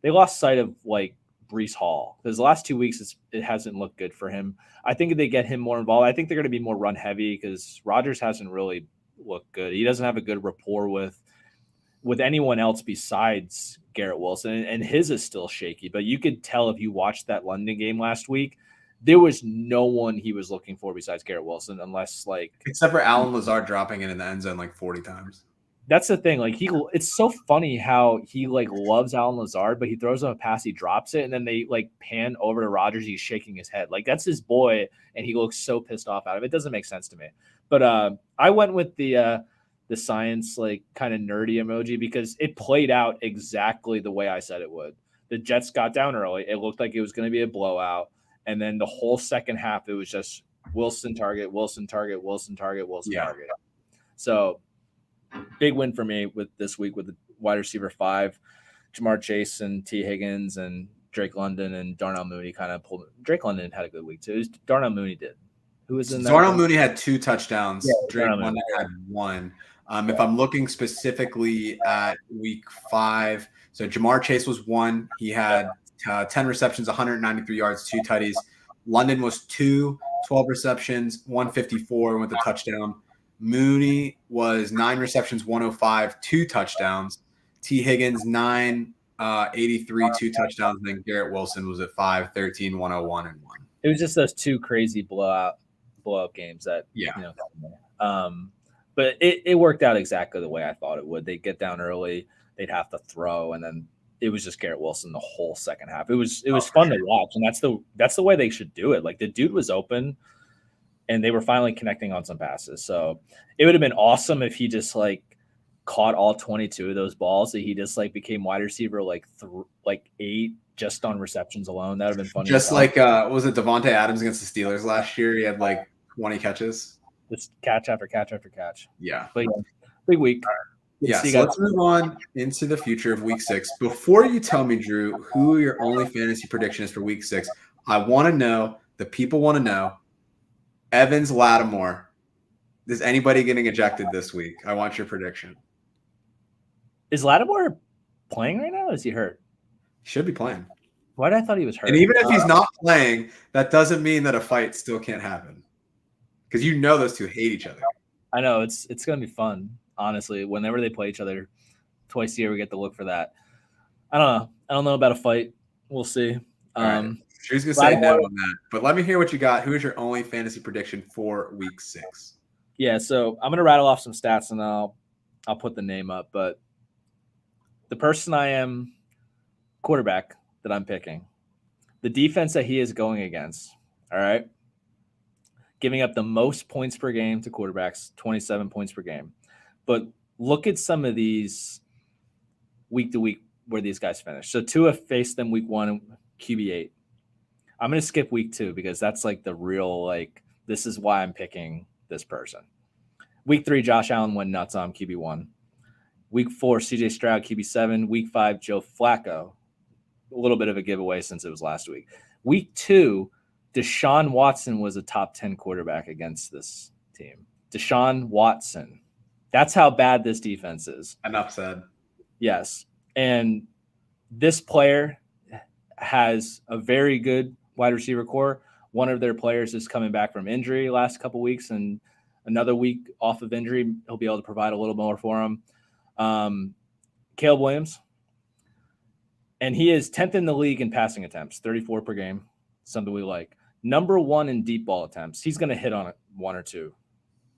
They lost sight of like Breece Hall because the last 2 weeks it hasn't looked good for him. I think if they get him more involved, I think they're going to be more run heavy because Rodgers hasn't really looked good. He doesn't have a good rapport with anyone else besides Garrett Wilson, and his is still shaky. But you could tell if you watched that London game last week, there was no one he was looking for besides Garrett Wilson, unless except for Alan Lazard dropping it in the end zone like 40 times. That's the thing. Like it's so funny how he loves Alan Lazard, but he throws him a pass, he drops it, and then they pan over to Rodgers. He's shaking his head like that's his boy, and he looks so pissed off out of it. It doesn't make sense to me. But I went with the science kind of nerdy emoji because it played out exactly the way I said it would. The Jets got down early. It looked like it was going to be a blowout, and then the whole second half it was just Wilson target, Wilson target, Wilson target, Wilson target. So. Big win for me with this week with the wide receiver 5, Jamar Chase and T. Higgins and Drake London and Darnell Mooney kind of pulled. Drake London had a good week too. Darnell Mooney did. Who was in that? Darnell Mooney had 2 touchdowns. Yeah, Drake London had 1. If I'm looking specifically at week 5, so Jamar Chase was 1. He had 10 receptions, 193 yards, 2 tutties. London was 2, 12 receptions, 154 with a touchdown. Mooney was 9 receptions, 105, 2 touchdowns. T. Higgins, 9, 83, 2 touchdowns. And then Garrett Wilson was at 5, 13, 101, and 1. It was just those 2 crazy blowout games that, but it worked out exactly the way I thought it would. They'd get down early, they'd have to throw, and then it was just Garrett Wilson the whole second half. It was fun to watch, and that's the way they should do it. Like the dude was open. And they were finally connecting on some passes. So it would have been awesome if he just caught all 22 of those balls. That he just became wide receiver 8 just on receptions alone. That would have been funny. Just was it Devontae Adams against the Steelers last year? He had 20 catches. Just catch after catch after catch. Yeah. But big week. Yeah, so let's move on into the future of week 6. Before you tell me, Drew, who your only fantasy prediction is for week 6, I want to know, the people want to know, Evans, Lattimore, is anybody getting ejected this week? I want your prediction. Is Lattimore playing right now? Or is he hurt? He should be playing. Why did I thought he was hurt? And even if he's not playing, that doesn't mean that a fight still can't happen. Because those two hate each other. I know. It's going to be fun, honestly. Whenever they play each other twice a year, we get to look for that. I don't know. I don't know about a fight. We'll see. She's going to say no on that. But let me hear what you got. Who is your only fantasy prediction for week 6? Yeah, so I'm going to rattle off some stats, and I'll put the name up. But the person I am, quarterback that I'm picking, the defense that he is going against, all right, giving up the most points per game to quarterbacks, 27 points per game. But look at some of these week to week where these guys finish. So Tua faced them week 1, QB8. I'm going to skip week 2 because that's the real, this is why I'm picking this person. Week 3, Josh Allen went nuts on QB1. Week 4, CJ Stroud, QB7. Week 5, Joe Flacco. A little bit of a giveaway since it was last week. Week 2, Deshaun Watson was a top 10 quarterback against this team. Deshaun Watson. That's how bad this defense is. Enough said. Yes. And this player has a very good wide receiver core. One of their players is coming back from injury last couple weeks, and another week off of injury, he'll be able to provide a little more for him. Caleb Williams, and he is 10th in the league in passing attempts, 34 per game, something we like. Number 1 in deep ball attempts. He's going to hit on it 1 or 2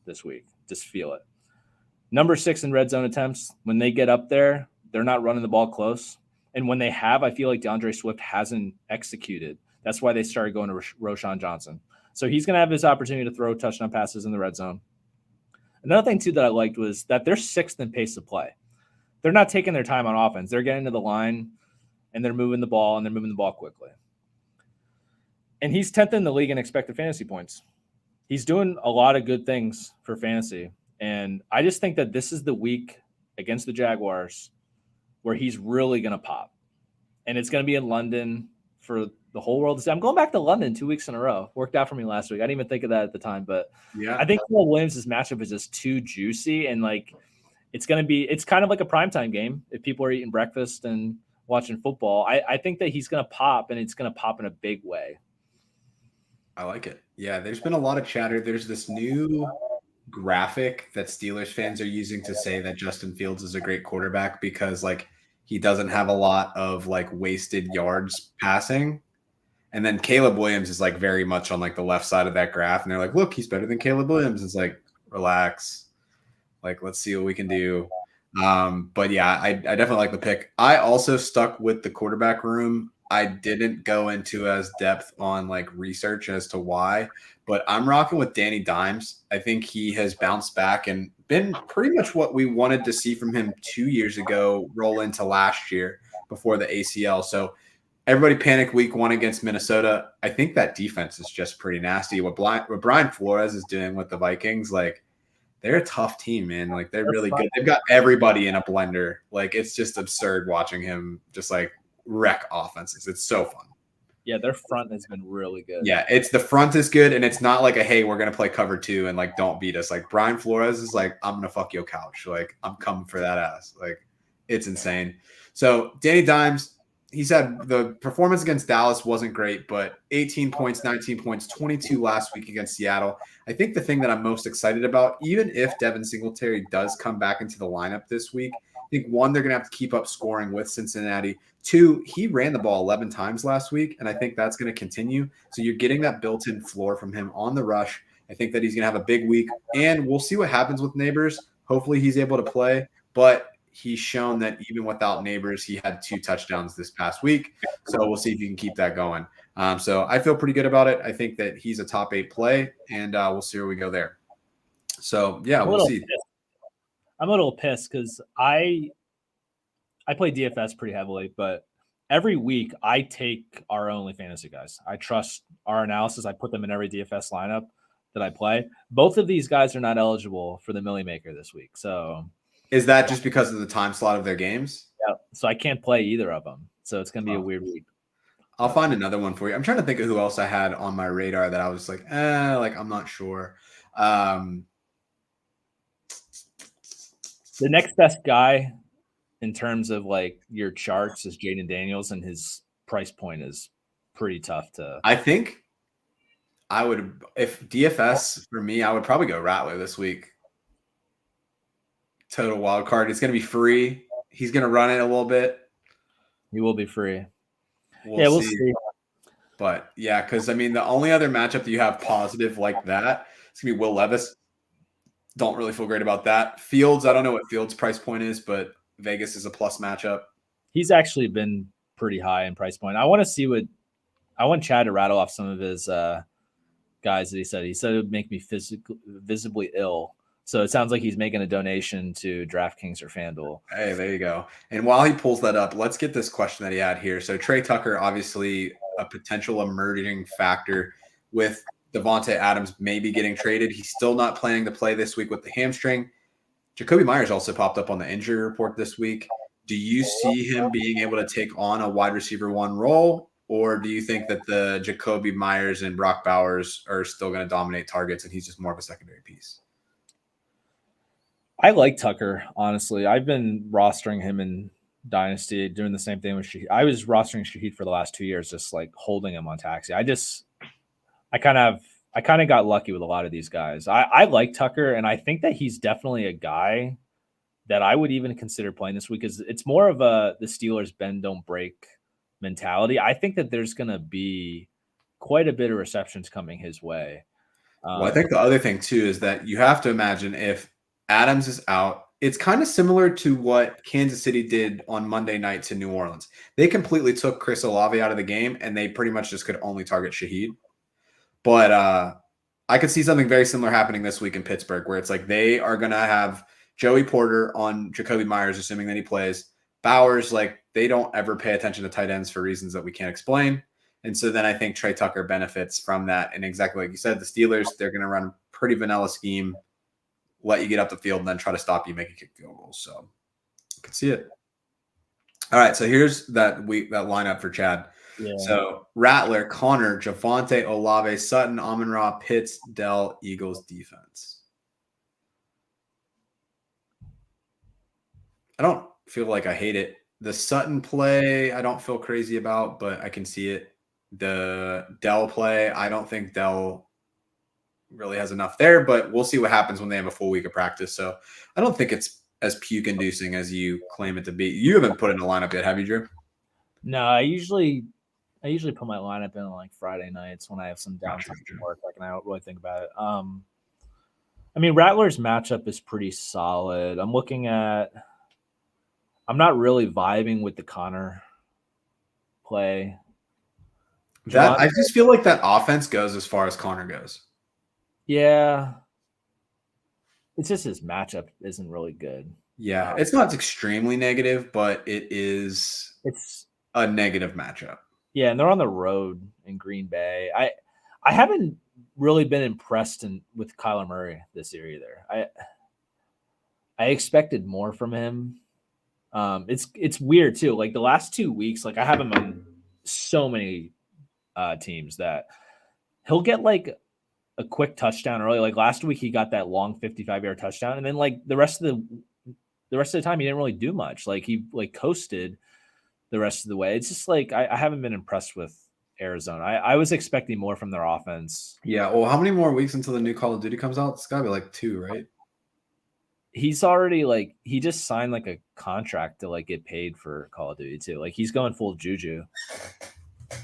this week. Just feel it. Number 6 in red zone attempts. When they get up there, they're not running the ball close. And when they have, I feel like DeAndre Swift hasn't executed. That's why they started going to Roschon Johnson. So he's going to have his opportunity to throw touchdown passes in the red zone. Another thing, too, that I liked was that they're 6th in pace of play. They're not taking their time on offense. They're getting to the line, and they're moving the ball, and they're moving the ball quickly. And he's 10th in the league in expected fantasy points. He's doing a lot of good things for fantasy. And I just think that this is the week against the Jaguars where he's really going to pop. And it's going to be in London for the whole world to see. I'm going back to London 2 weeks in a row. Worked out for me last week. I didn't even think of that at the time. But yeah, I think Caleb Williams' matchup is just too juicy. And, like, it's kind of like a primetime game if people are eating breakfast and watching football. I think that he's going to pop, and it's going to pop in a big way. I like it. Yeah, there's been a lot of chatter. There's this new graphic that Steelers fans are using to say that Justin Fields is a great quarterback because, like, he doesn't have a lot of, like, wasted yards passing. And then Caleb Williams is, like, very much on, like, the left side of that graph. And they're like, look, he's better than Caleb Williams. It's like, relax. Like, let's see what we can do. But yeah, I definitely like the pick. I also stuck with the quarterback room. I didn't go into as depth on, like, research as to why, but I'm rocking with Danny Dimes. I think he has bounced back and been pretty much what we wanted to see from him 2 years ago roll into last year before the ACL. So everybody panicked week 1 against Minnesota. I think that defense is just pretty nasty. What Brian Flores is doing with the Vikings, like, they're a tough team, man. Like, they're really good. They've got everybody in a blender. Like, it's just absurd watching him just, like, wreck offenses. It's so fun. Yeah, their front has been really good. Yeah, it's the front is good, and it's not like a, hey, we're going to play cover 2 and, like, don't beat us. Like, Brian Flores is like, I'm going to fuck your couch. Like, I'm coming for that ass. Like, it's insane. So, Danny Dimes, he said the performance against Dallas wasn't great, but 18 points, 19 points, 22 last week against Seattle. I think the thing that I'm most excited about, even if Devin Singletary does come back into the lineup this week, I think, 1, they're going to have to keep up scoring with Cincinnati. 2, he ran the ball 11 times last week, and I think that's going to continue. So you're getting that built-in floor from him on the rush. I think that he's going to have a big week, and we'll see what happens with Neighbors. Hopefully he's able to play, but he's shown that even without Neighbors, he had 2 touchdowns this past week. So we'll see if he can keep that going. So I feel pretty good about it. I think that he's a top 8 play, and we'll see where we go there. So, yeah, we'll see. I'm a little pissed because I play DFS pretty heavily, but every week I take our OnlyFantasy guys. I trust our analysis. I put them in every DFS lineup that I play. Both of these guys are not eligible for the Millie Maker this week. So is that just because of the time slot of their games? Yeah. So I can't play either of them. So it's going to be a weird week. I'll find another one for you. I'm trying to think of who else I had on my radar that I was like, I'm not sure. The next best guy in terms of, like, your charts is Jaden Daniels, and his price point is pretty tough to. I think I would, if DFS for me, I would probably go Rattler this week. Total wild card. It's going to be free. He's going to run it a little bit. He will be free. We'll see. But yeah, because I mean, the only other matchup that you have positive like that, it's going to be Will Levis. Don't really feel great about that. Fields, I don't know what Fields' price point is, but Vegas is a plus matchup. He's actually been pretty high in price point. I want Chad to rattle off some of his guys that he said. He said it would make me visibly ill. So it sounds like he's making a donation to DraftKings or FanDuel. Hey, there you go. And while he pulls that up, let's get this question that he had here. So Trey Tucker, obviously a potential emerging factor with Devontae Adams may be getting traded. He's still not planning to play this week with the hamstring. Jacoby Myers also popped up on the injury report this week. Do you see him being able to take on a wide receiver one role, or do you think that the Jacoby Myers and Brock Bowers are still going to dominate targets and he's just more of a secondary piece? I like Tucker, honestly. I've been rostering him in Dynasty, doing the same thing with Shaheed. I was rostering Shaheed for the last 2 years, just like holding him on taxi. I kind of got lucky with a lot of these guys. I like Tucker, and I think that he's definitely a guy that I would even consider playing this week, because it's more of the Steelers bend don't break mentality. I think that there's going to be quite a bit of receptions coming his way. Well, I think the other thing too is that you have to imagine if Adams is out, it's kind of similar to what Kansas City did on Monday night to New Orleans. They completely took Chris Olave out of the game, and they pretty much just could only target Shaheed. But I could see something very similar happening this week in Pittsburgh, where it's like they are going to have Joey Porter on Jacoby Myers, assuming that he plays. Bowers, like, they don't ever pay attention to tight ends for reasons that we can't explain. And so then I think Trey Tucker benefits from that. And exactly like you said, the Steelers, they're going to run a pretty vanilla scheme, let you get up the field, and then try to stop you, make a kick field goal. So I could see it. All right, so here's that lineup for Chad. Yeah. So Rattler, Connor, Javonte, Olave, Sutton, Amon-Ra, Pitts, Dell, Eagles defense. I don't feel like I hate it. The Sutton play, I don't feel crazy about, but I can see it. The Dell play, I don't think Dell really has enough there, but we'll see what happens when they have a full week of practice. So I don't think it's as puke-inducing as you claim it to be. You haven't put in a lineup yet, have you, Drew? No, I usually put my lineup in like Friday nights when I have some downtime from work, like, and I don't really think about it. I mean, Rattler's matchup is pretty solid. I'm not really vibing with the Connor play. I just feel like that offense goes as far as Connor goes. Yeah. It's just his matchup isn't really good. Yeah, it's not extremely negative, but it's a negative matchup. Yeah, and they're on the road in Green Bay. I haven't really been impressed with Kyler Murray this year either. I expected more from him. It's weird too. Like the last 2 weeks, like I have him on so many teams that he'll get like a quick touchdown early. Like last week, he got that long 55-yard touchdown, and then like the rest of the time, he didn't really do much. Like he like coasted the rest of the way. It's just like I haven't been impressed with Arizona. I was expecting more from their offense. Yeah. Well, how many more weeks until the new Call of Duty comes out? It's gotta be like 2, right? He's already like he just signed like a contract to like get paid for Call of Duty too. Like he's going full Juju.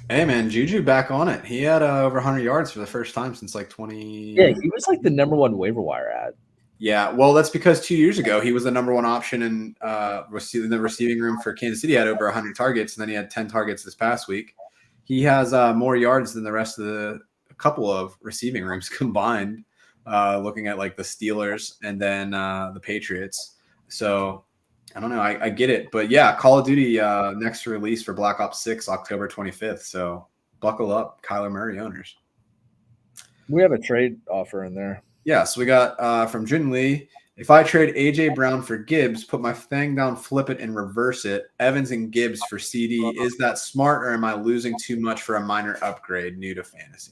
Hey man, Juju back on it. He had over 100 yards for the first time since like 20. Yeah, he was like the number one waiver wire ad. Yeah, well, that's because 2 years ago he was the number one option in the receiving room for Kansas City. He had over 100 targets, and then he had 10 targets this past week. He has more yards than the rest of a couple of receiving rooms combined. Looking at like the Steelers and then the Patriots. So I don't know. I get it. But yeah, Call of Duty next release for Black Ops 6, October 25th. So buckle up, Kyler Murray owners. We have a trade offer in there. Yeah, so we got from Jun Lee. If I trade A.J. Brown for Gibbs, put my thing down, flip it, and reverse it, Evans and Gibbs for CD, is that smart, or am I losing too much for a minor upgrade new to fantasy?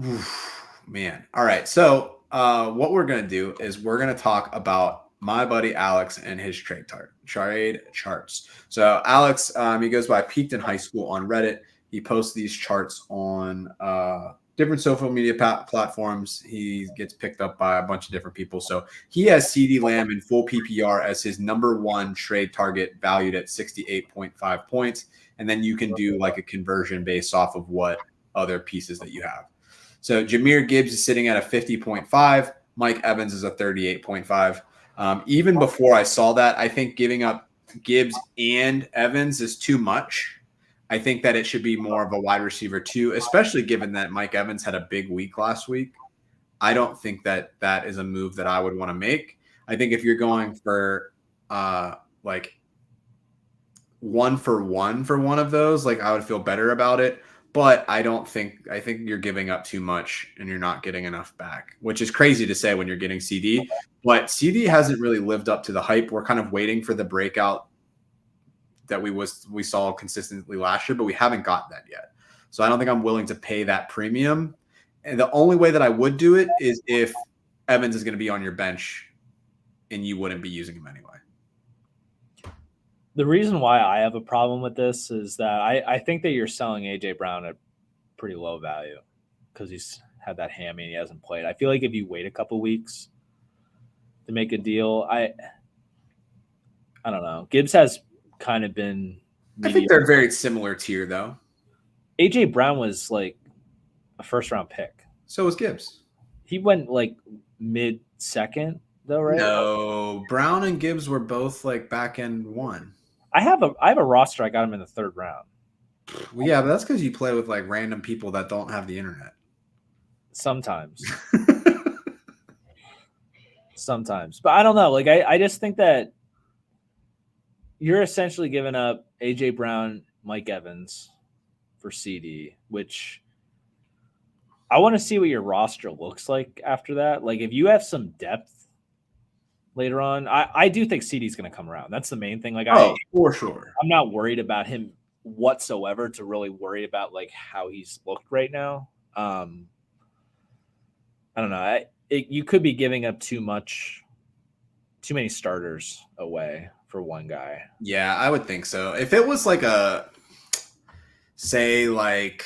Oof, man. All right. So what we're going to do is we're going to talk about my buddy Alex and his trade charts. So Alex, he goes by Peaked in High School on Reddit. He posts these charts on different social media platforms. He gets picked up by a bunch of different people. So he has CeeDee Lamb in full PPR as his number one trade target, valued at 68.5 points. And then you can do like a conversion based off of what other pieces that you have. So Jahmyr Gibbs is sitting at a 50.5. Mike Evans is a 38.5. Even before I saw that, I think giving up Gibbs and Evans is too much. I think that it should be more of a wide receiver too, especially given that Mike Evans had a big week last week. I don't think that that is a move that I would want to make. I think if you're going for like 1-for-1 for one of those, like I would feel better about it. But I think you're giving up too much and you're not getting enough back, which is crazy to say when you're getting CD. But CD hasn't really lived up to the hype. We're kind of waiting for the breakout that we saw consistently last year, but we haven't got that yet. So I don't think I'm willing to pay that premium. And the only way that I would do it is if Evans is going to be on your bench and you wouldn't be using him anyway. The reason why I have a problem with this is that I think that you're selling AJ Brown at pretty low value because he's had that hammy and he hasn't played. I feel like if you wait a couple weeks to make a deal, I don't know. Gibbs has kind of been mediocre. I think they're very similar tier though. AJ Brown was like a first round pick. So was Gibbs. He went like mid-second though, right? No, Brown and Gibbs were both like back end one. I have a roster. I got him in the third round. Well, yeah, but that's because you play with like random people that don't have the internet. Sometimes. Sometimes. But I don't know. Like I just think that you're essentially giving up AJ Brown, Mike Evans for CD, which I want to see what your roster looks like after that. Like if you have some depth later on, I do think CD's going to come around. That's the main thing. Like for sure. I'm not worried about him whatsoever to really worry about like how he's looked right now. I don't know. You could be giving up too many starters away for one guy. Yeah, I would think so. If it was like say like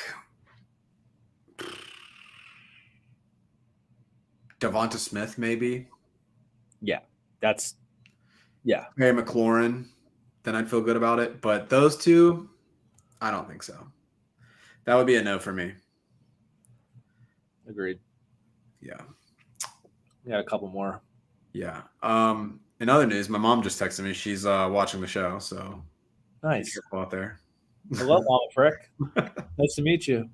Devonta Smith, maybe. Yeah. Mary McLaurin, then I'd feel good about it. But those two, I don't think so. That would be a no for me. Agreed. Yeah. Yeah, a couple more. Yeah. In other news, my mom just texted me. She's watching the show, so nice. Out there. Hello, Mama Frick. Nice to meet you.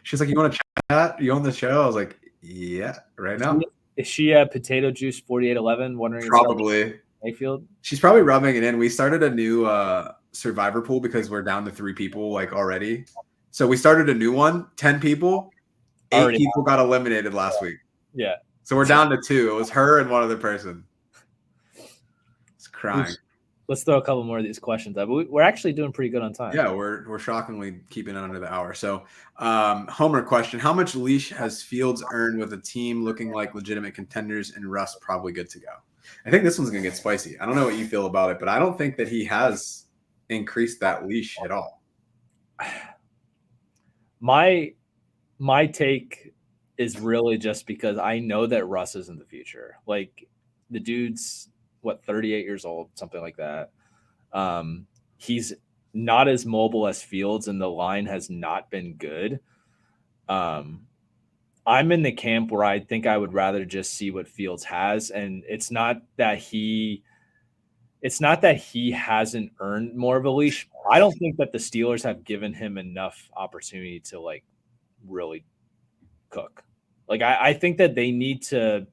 She's like, "You want to chat? You on the show?" I was like, "Yeah, right now." Is she a potato juice 4811? Wondering probably Mayfield. She's probably rubbing it in. We started a new survivor pool because we're down to 3 people like already. So we started a new one, 10 people. 8 people got eliminated last week. Yeah. So we're down to 2. It was her and one other person. It's crying. Let's throw a couple more of these questions up. We're actually doing pretty good on time. Yeah, we're shockingly keeping it under the hour. So, Homer question: how much leash has Fields earned with a team looking like legitimate contenders and Russ probably good to go? I think this one's going to get spicy. I don't know what you feel about it, but I don't think that he has increased that leash at all. My take is really just because I know that Russ is in the future. Like the dude's 38 years old, something like that. He's not as mobile as Fields, and the line has not been good. I'm in the camp where I think I would rather just see what Fields has, and it's not that he hasn't earned more of a leash. I don't think that the Steelers have given him enough opportunity to like really cook. Like I think that they need to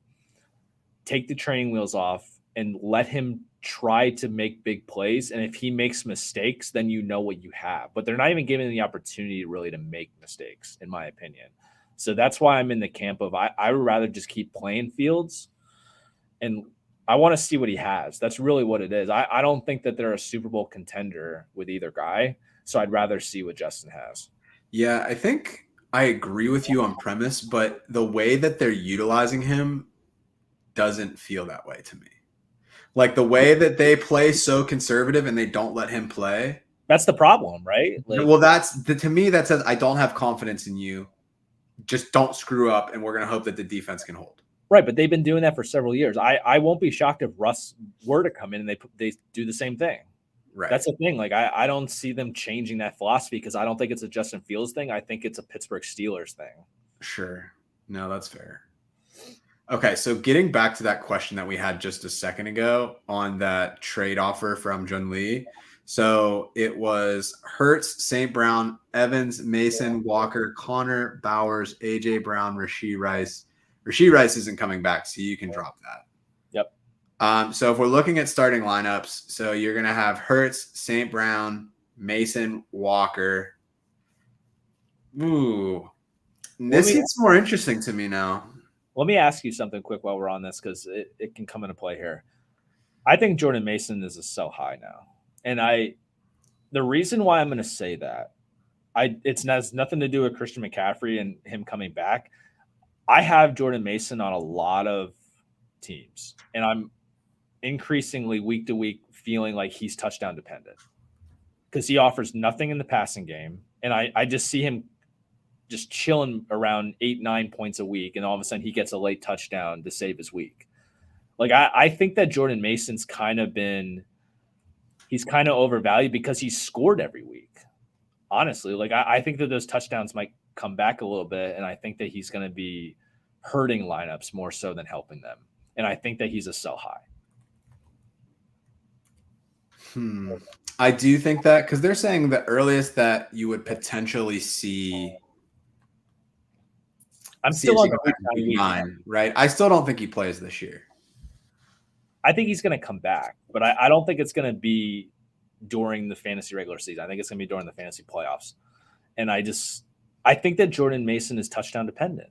take the training wheels off and let him try to make big plays. And if he makes mistakes, then you know what you have. But they're not even giving him the opportunity really to make mistakes, in my opinion. So that's why I'm in the camp of I would rather just keep playing Fields, and I want to see what he has. That's really what it is. I don't think that they're a Super Bowl contender with either guy, so I'd rather see what Justin has. Yeah, I think I agree with you on premise, but the way that they're utilizing him doesn't feel that way to me. Like the way that they play so conservative and they don't let him play. That's the problem, right? Like, well, to me, that says I don't have confidence in you. Just don't screw up, and we're going to hope that the defense can hold. Right, but they've been doing that for several years. I won't be shocked if Russ were to come in and they do the same thing. Right. That's the thing. Like I don't see them changing that philosophy because I don't think it's a Justin Fields thing. I think it's a Pittsburgh Steelers thing. Sure. No, that's fair. Okay, so getting back to that question that we had just a second ago on that trade offer from Jun Lee. So it was Hurts, St. Brown, Evans, Mason, Walker, Connor, Bowers, AJ Brown, Rashee Rice. Rashee Rice isn't coming back, so you can drop that. Yep. So if we're looking at starting lineups, so you're going to have Hurts, St. Brown, Mason, Walker. Ooh. This gets more interesting to me now. Let me ask you something quick while we're on this, because it can come into play here. I think Jordan Mason is a sell high now. And the reason why I'm going to say that, it has nothing to do with Christian McCaffrey and him coming back. I have Jordan Mason on a lot of teams, and I'm increasingly week to week feeling like he's touchdown dependent because he offers nothing in the passing game. And I just see him just chilling around 8-9 points a week, and all of a sudden he gets a late touchdown to save his week. Like I think that Jordan Mason's he's kind of overvalued because he's scored every week. Honestly, like I think that those touchdowns might come back a little bit, and I think that he's going to be hurting lineups more so than helping them. And I think that he's a sell high. I do think that, because they're saying the earliest that you would potentially see. I'm still on the 9, right? I still don't think he plays this year. I think he's going to come back, but I don't think it's going to be during the fantasy regular season. I think it's going to be during the fantasy playoffs. And I think that Jordan Mason is touchdown dependent.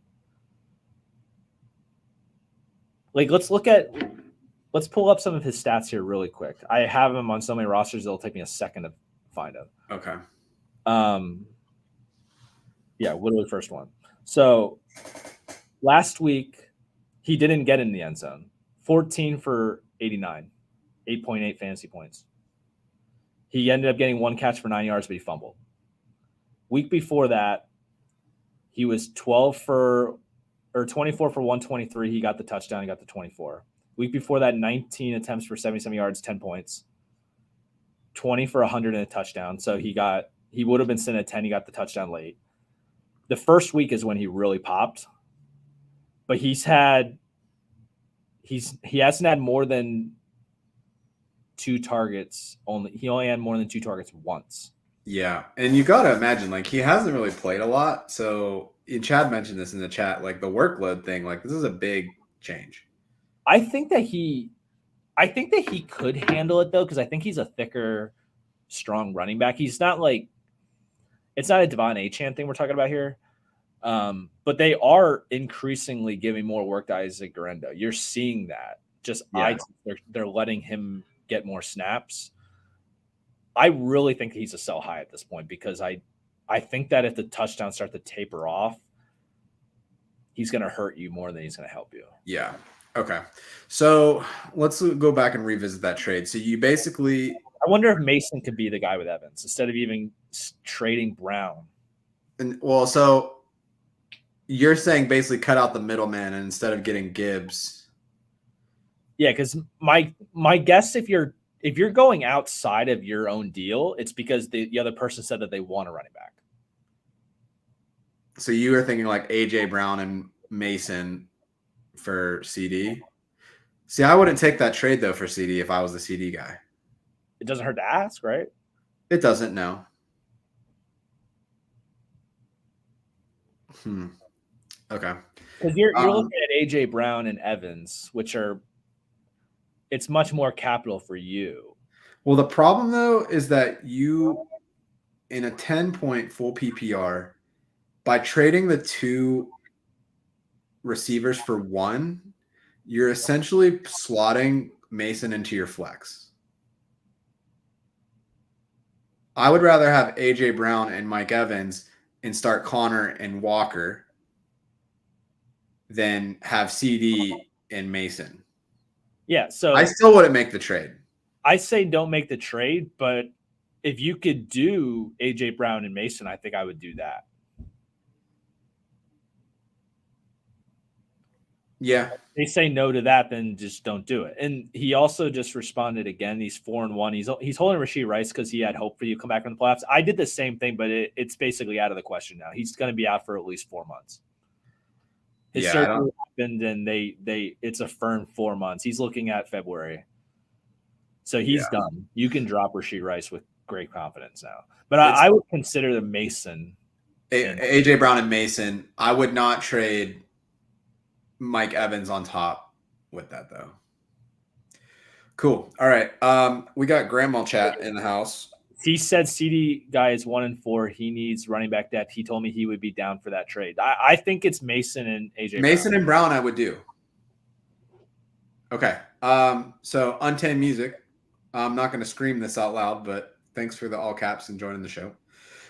Like, let's pull up some of his stats here really quick. I have him on so many rosters, it'll take me a second to find him. Okay. Yeah, literally first one. So last week, he didn't get in the end zone. 14 for 89, 8.8 fantasy points. He ended up getting one catch for 9 yards, but he fumbled. Week before that, he was 24 for 123. He got the touchdown. He got the 24. Week before that, 19 attempts for 77 yards, 10 points. 20 for 100 and a touchdown. So he would have been sitting at 10. He got the touchdown late. The first week is when he really popped. But he hasn't had more than 2 targets. He only had more than 2 targets once. Yeah, and you got to imagine, like, he hasn't really played a lot. So, Chad mentioned this in the chat, like the workload thing. Like, this is a big change. I think that he could handle it though, because I think he's a thicker, strong running back. He's not like, it's not a Devon Achane thing we're talking about here. But they are increasingly giving more work to Isaac Guerrero. You're seeing that. They're letting him get more snaps. I really think he's a sell high at this point, because I think that if the touchdowns start to taper off, he's going to hurt you more than he's going to help you. Yeah. Okay. So let's go back and revisit that trade. So you basically, I wonder if Mason could be the guy with Evans instead of even trading Brown. So you're saying basically cut out the middleman, and instead of getting Gibbs. Yeah, because my guess, if you're going outside of your own deal, it's because the other person said that they want a running back. So you were thinking like AJ Brown and Mason for CD. See, I wouldn't take that trade though for CD if I was the CD guy. It doesn't hurt to ask, right? It doesn't, no. Okay. Because you're looking at AJ Brown and Evans, which it's much more capital for you. Well, the problem though is that you, in a 10-point full PPR, by trading the 2 receivers for 1, you're essentially slotting Mason into your flex. I would rather have AJ Brown and Mike Evans and start Connor and Walker than have CD and Mason. Yeah, so I still wouldn't make the trade. I say don't make the trade, but if you could do AJ Brown and Mason, I think I would do that. Yeah. If they say no to that, then just don't do it. And he also just responded again. He's 4-1. He's holding Rashee Rice because he had hope for you to come back from the playoffs. I did the same thing, but it's basically out of the question now. He's going to be out for at least 4 months. His surgery happened, and it's a firm 4 months. He's looking at February. So he's done. You can drop Rashee Rice with great confidence now. But I would consider the Mason. AJ Brown and Mason. I would not trade Mike Evans on top with that, though. Cool. All right. We got Grandma chat in the house. He said CD guy is 1-4. He needs running back depth. He told me he would be down for that trade. I think it's Mason and AJ. Mason Brown. and Brown, I would do. Okay. So Untamed Music. I'm not going to scream this out loud, but thanks for the all caps and joining the show.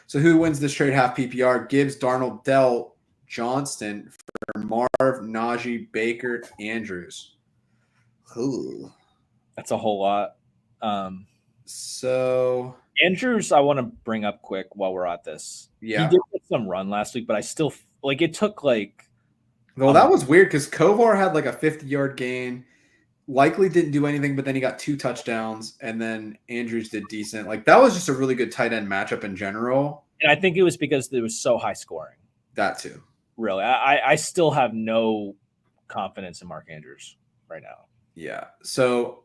So who wins this trade half PPR? Gibbs, Darnold, Dell, Johnston for Marv, Najee, Baker, Andrews. Ooh. That's a whole lot. So Andrews, I want to bring up quick while we're at this. Yeah. He did get some run last week, but I still like it took like. Well, that was weird because Kovar had like a 50-yard gain. Likely didn't do anything, but then he got 2 touchdowns, and then Andrews did decent. Like that was just a really good tight end matchup in general. And I think it was because it was so high scoring. That too. Really, I still have no confidence in Mark Andrews right now. Yeah. So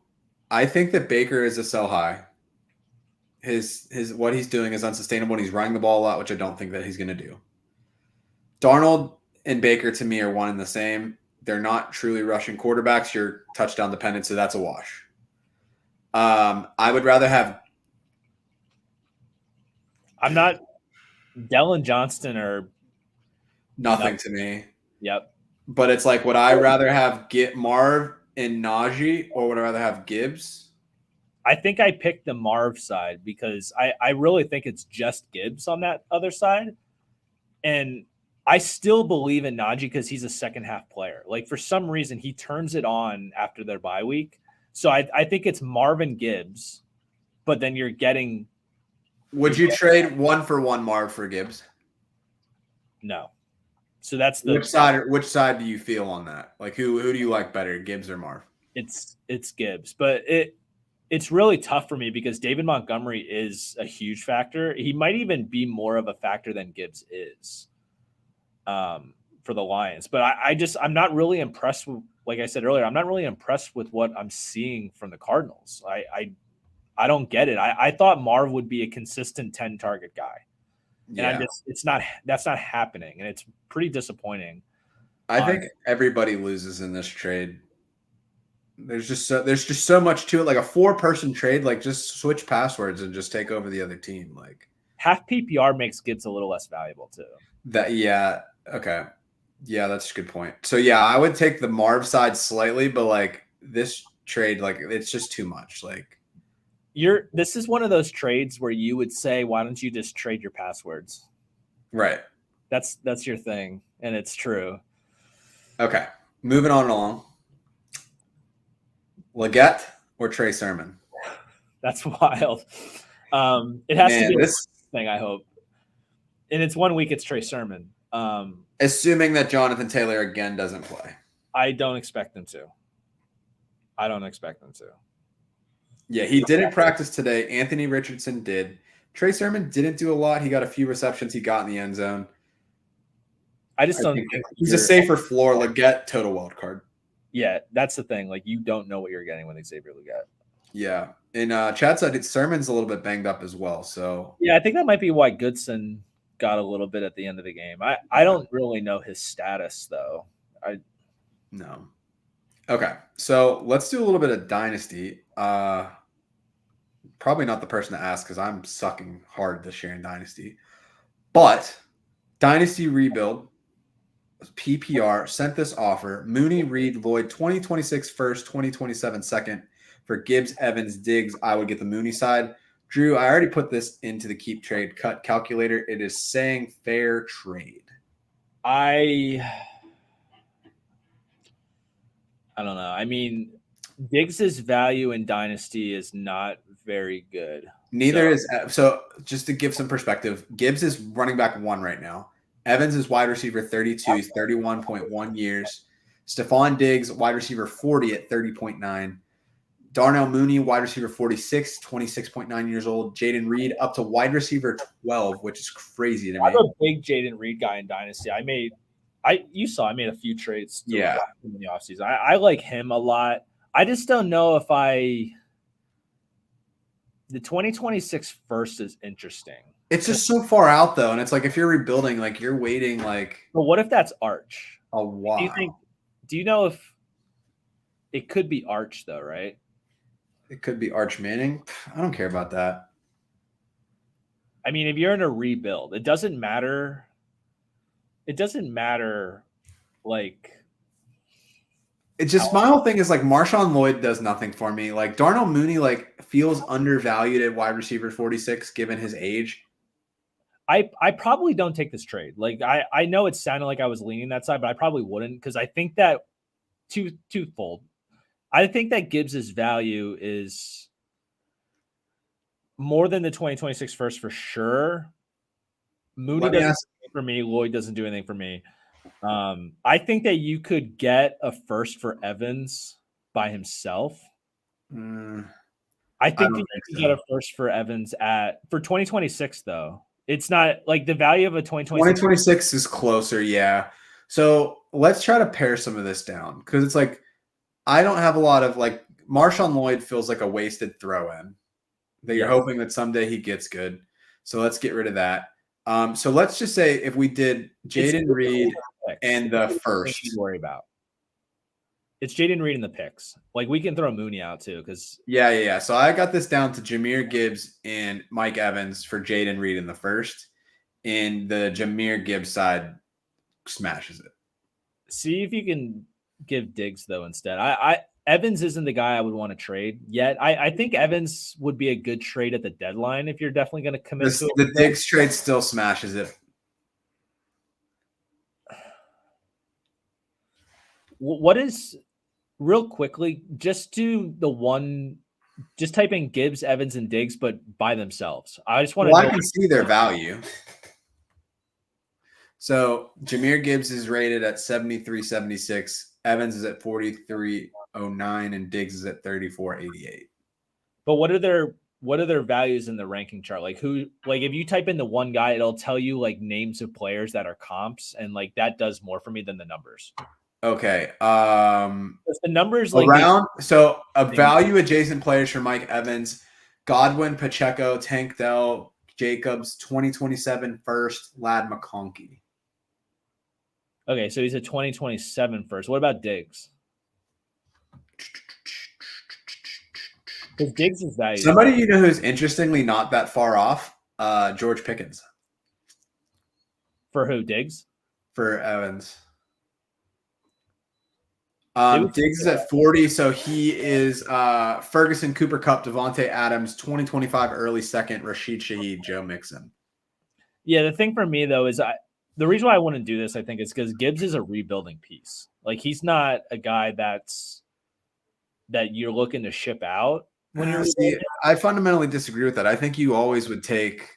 I think that Baker is a sell high. His what he's doing is unsustainable, and he's running the ball a lot, which I don't think that he's going to do. Darnold and Baker to me are one and the same. They're not truly rushing quarterbacks. You're touchdown dependent, so that's a wash. I would rather have. I'm not. Dell and Johnston are nothing to me. Yep. But it's like, would I rather have Marv and Najee, or would I rather have Gibbs? I think I picked the Marv side because I really think it's just Gibbs on that other side. And I still believe in Najee because he's a second half player. Like for some reason, he turns it on after their bye week. So I think it's Marvin Gibbs, but then you're getting. Would you trade 1-for-1 Marv for Gibbs? No. So that's the which side do you feel on that? Like who do you like better, Gibbs or Marv? It's Gibbs, but it's really tough for me because David Montgomery is a huge factor. He might even be more of a factor than Gibbs is. For the Lions, but I'm not really impressed with, like I said earlier, I'm not really impressed with what I'm seeing from the Cardinals. I don't get it. I thought Marv would be a consistent 10 target guy. Yeah. And that's not happening. And it's pretty disappointing. I think everybody loses in this trade. There's just so much to it. Like a 4-person trade, like just switch passwords and just take over the other team. Like half PPR makes Gibbs a little less valuable too. Yeah. Okay. Yeah, that's a good point. So yeah, I would take the Marv side slightly, but like this trade, like it's just too much. Like this is one of those trades where you would say, why don't you just trade your passwords? Right. That's your thing, and it's true. Okay. Moving on along. Leggett or Trey Sermon? That's wild. It has to be this thing, I hope. And it's 1 week, it's Trey Sermon. Assuming that Jonathan Taylor again doesn't play. I don't expect them to. Yeah, he didn't practice today. Anthony Richardson did. Trey Sermon didn't do a lot. He got a few receptions. He got in the end zone. I just don't think he's a safer floor. Leggett, total wild card. Yeah, that's the thing. Like, you don't know what you're getting with Xavier Leggett. Yeah. And Chad said Sermon's a little bit banged up as well. So yeah, I think that might be why Goodson got a little bit at the end of the game. I don't really know his status, though. No. Okay. So let's do a little bit of Dynasty. Probably not the person to ask because I'm sucking hard this year in Dynasty. But Dynasty Rebuild, PPR, sent this offer. Mooney, Reed, Lloyd, 2026 first, 2027 second. For Gibbs, Evans, Diggs, I would get the Mooney side. Drew, I already put this into the keep trade cut calculator. It is saying fair trade. I don't know. I mean, Diggs's value in Dynasty is not very good. Neither is so. Just to give some perspective, Gibbs is running back 1 right now. Evans is wide receiver 32. He's 31.1 years. Stephon Diggs, wide receiver 40 at 30.9. Darnell Mooney, wide receiver 46, 26.9 years old. Jaden Reed up to wide receiver 12, which is crazy to me. I'm a big Jaden Reed guy in Dynasty. I made a few trades in the offseason. I like him a lot. I just don't know if the 2026 first is interesting. It's just so far out though. And it's like, if you're rebuilding, like you're waiting like. But what if that's Arch? A while. Do you know if it could be Arch though, right? It could be Arch Manning. I don't care about that. I mean, if you're in a rebuild, it doesn't matter. It doesn't matter, like. It's just my whole thing is like Marshawn Lloyd does nothing for me. Like Darnell Mooney like feels undervalued at wide receiver 46 given his age. I probably don't take this trade. Like I know it sounded like I was leaning that side, but I probably wouldn't because I think that twofold. I think that Gibbs's value is more than the 2026 first for sure. Mooney doesn't do anything for me. Lloyd doesn't do anything for me. I think that you could get a first for Evans by himself. I think that you could get a first for Evans for 2026 though. It's not like the value of a 2026 is closer, yeah. So let's try to pare some of this down because it's like I don't have a lot of like Marshawn Lloyd feels like a wasted throw in that you're hoping that someday he gets good. So let's get rid of that. So let's just say if we did Jayden Reed and the first, worry about. It's Jayden Reed in the picks. Like we can throw Mooney out too, because yeah. So I got this down to Jahmyr Gibbs and Mike Evans for Jayden Reed in the first, and the Jahmyr Gibbs side smashes it. See if you can give Diggs though instead. Evans isn't the guy I would want to trade yet. I think Evans would be a good trade at the deadline if you're definitely going to commit to it. The Diggs trade still smashes it. What is real quickly? Just do the one. Just type in Gibbs, Evans, and Diggs, but by themselves. I just want to. I can see their value. So Jahmyr Gibbs is rated at 73.76. Evans is at 43.09, and Diggs is at 34.88. But what are their values in the ranking chart? Like if you type in the one guy, it'll tell you like names of players that are comps, and like that does more for me than the numbers. Okay. The numbers so a value adjacent players for Mike Evans, Godwin, Pacheco, Tank Dell, Jacobs, 2027 first, Lad McConkey. Okay, so he's a 2027 first. What about Diggs? Because Diggs is value. Somebody you know who's interestingly not that far off, George Pickens. For who? Diggs? For Evans. Diggs is at 40, so he is Ferguson, Cooper Kupp, Devontae Adams, 2025 early second, Rashid Shaheed, Joe Mixon. Yeah, the thing for me, though, is the reason why I wouldn't do this, I think, is because Gibbs is a rebuilding piece. Like, he's not a guy that you're looking to ship out when you're I fundamentally disagree with that. I think you always would take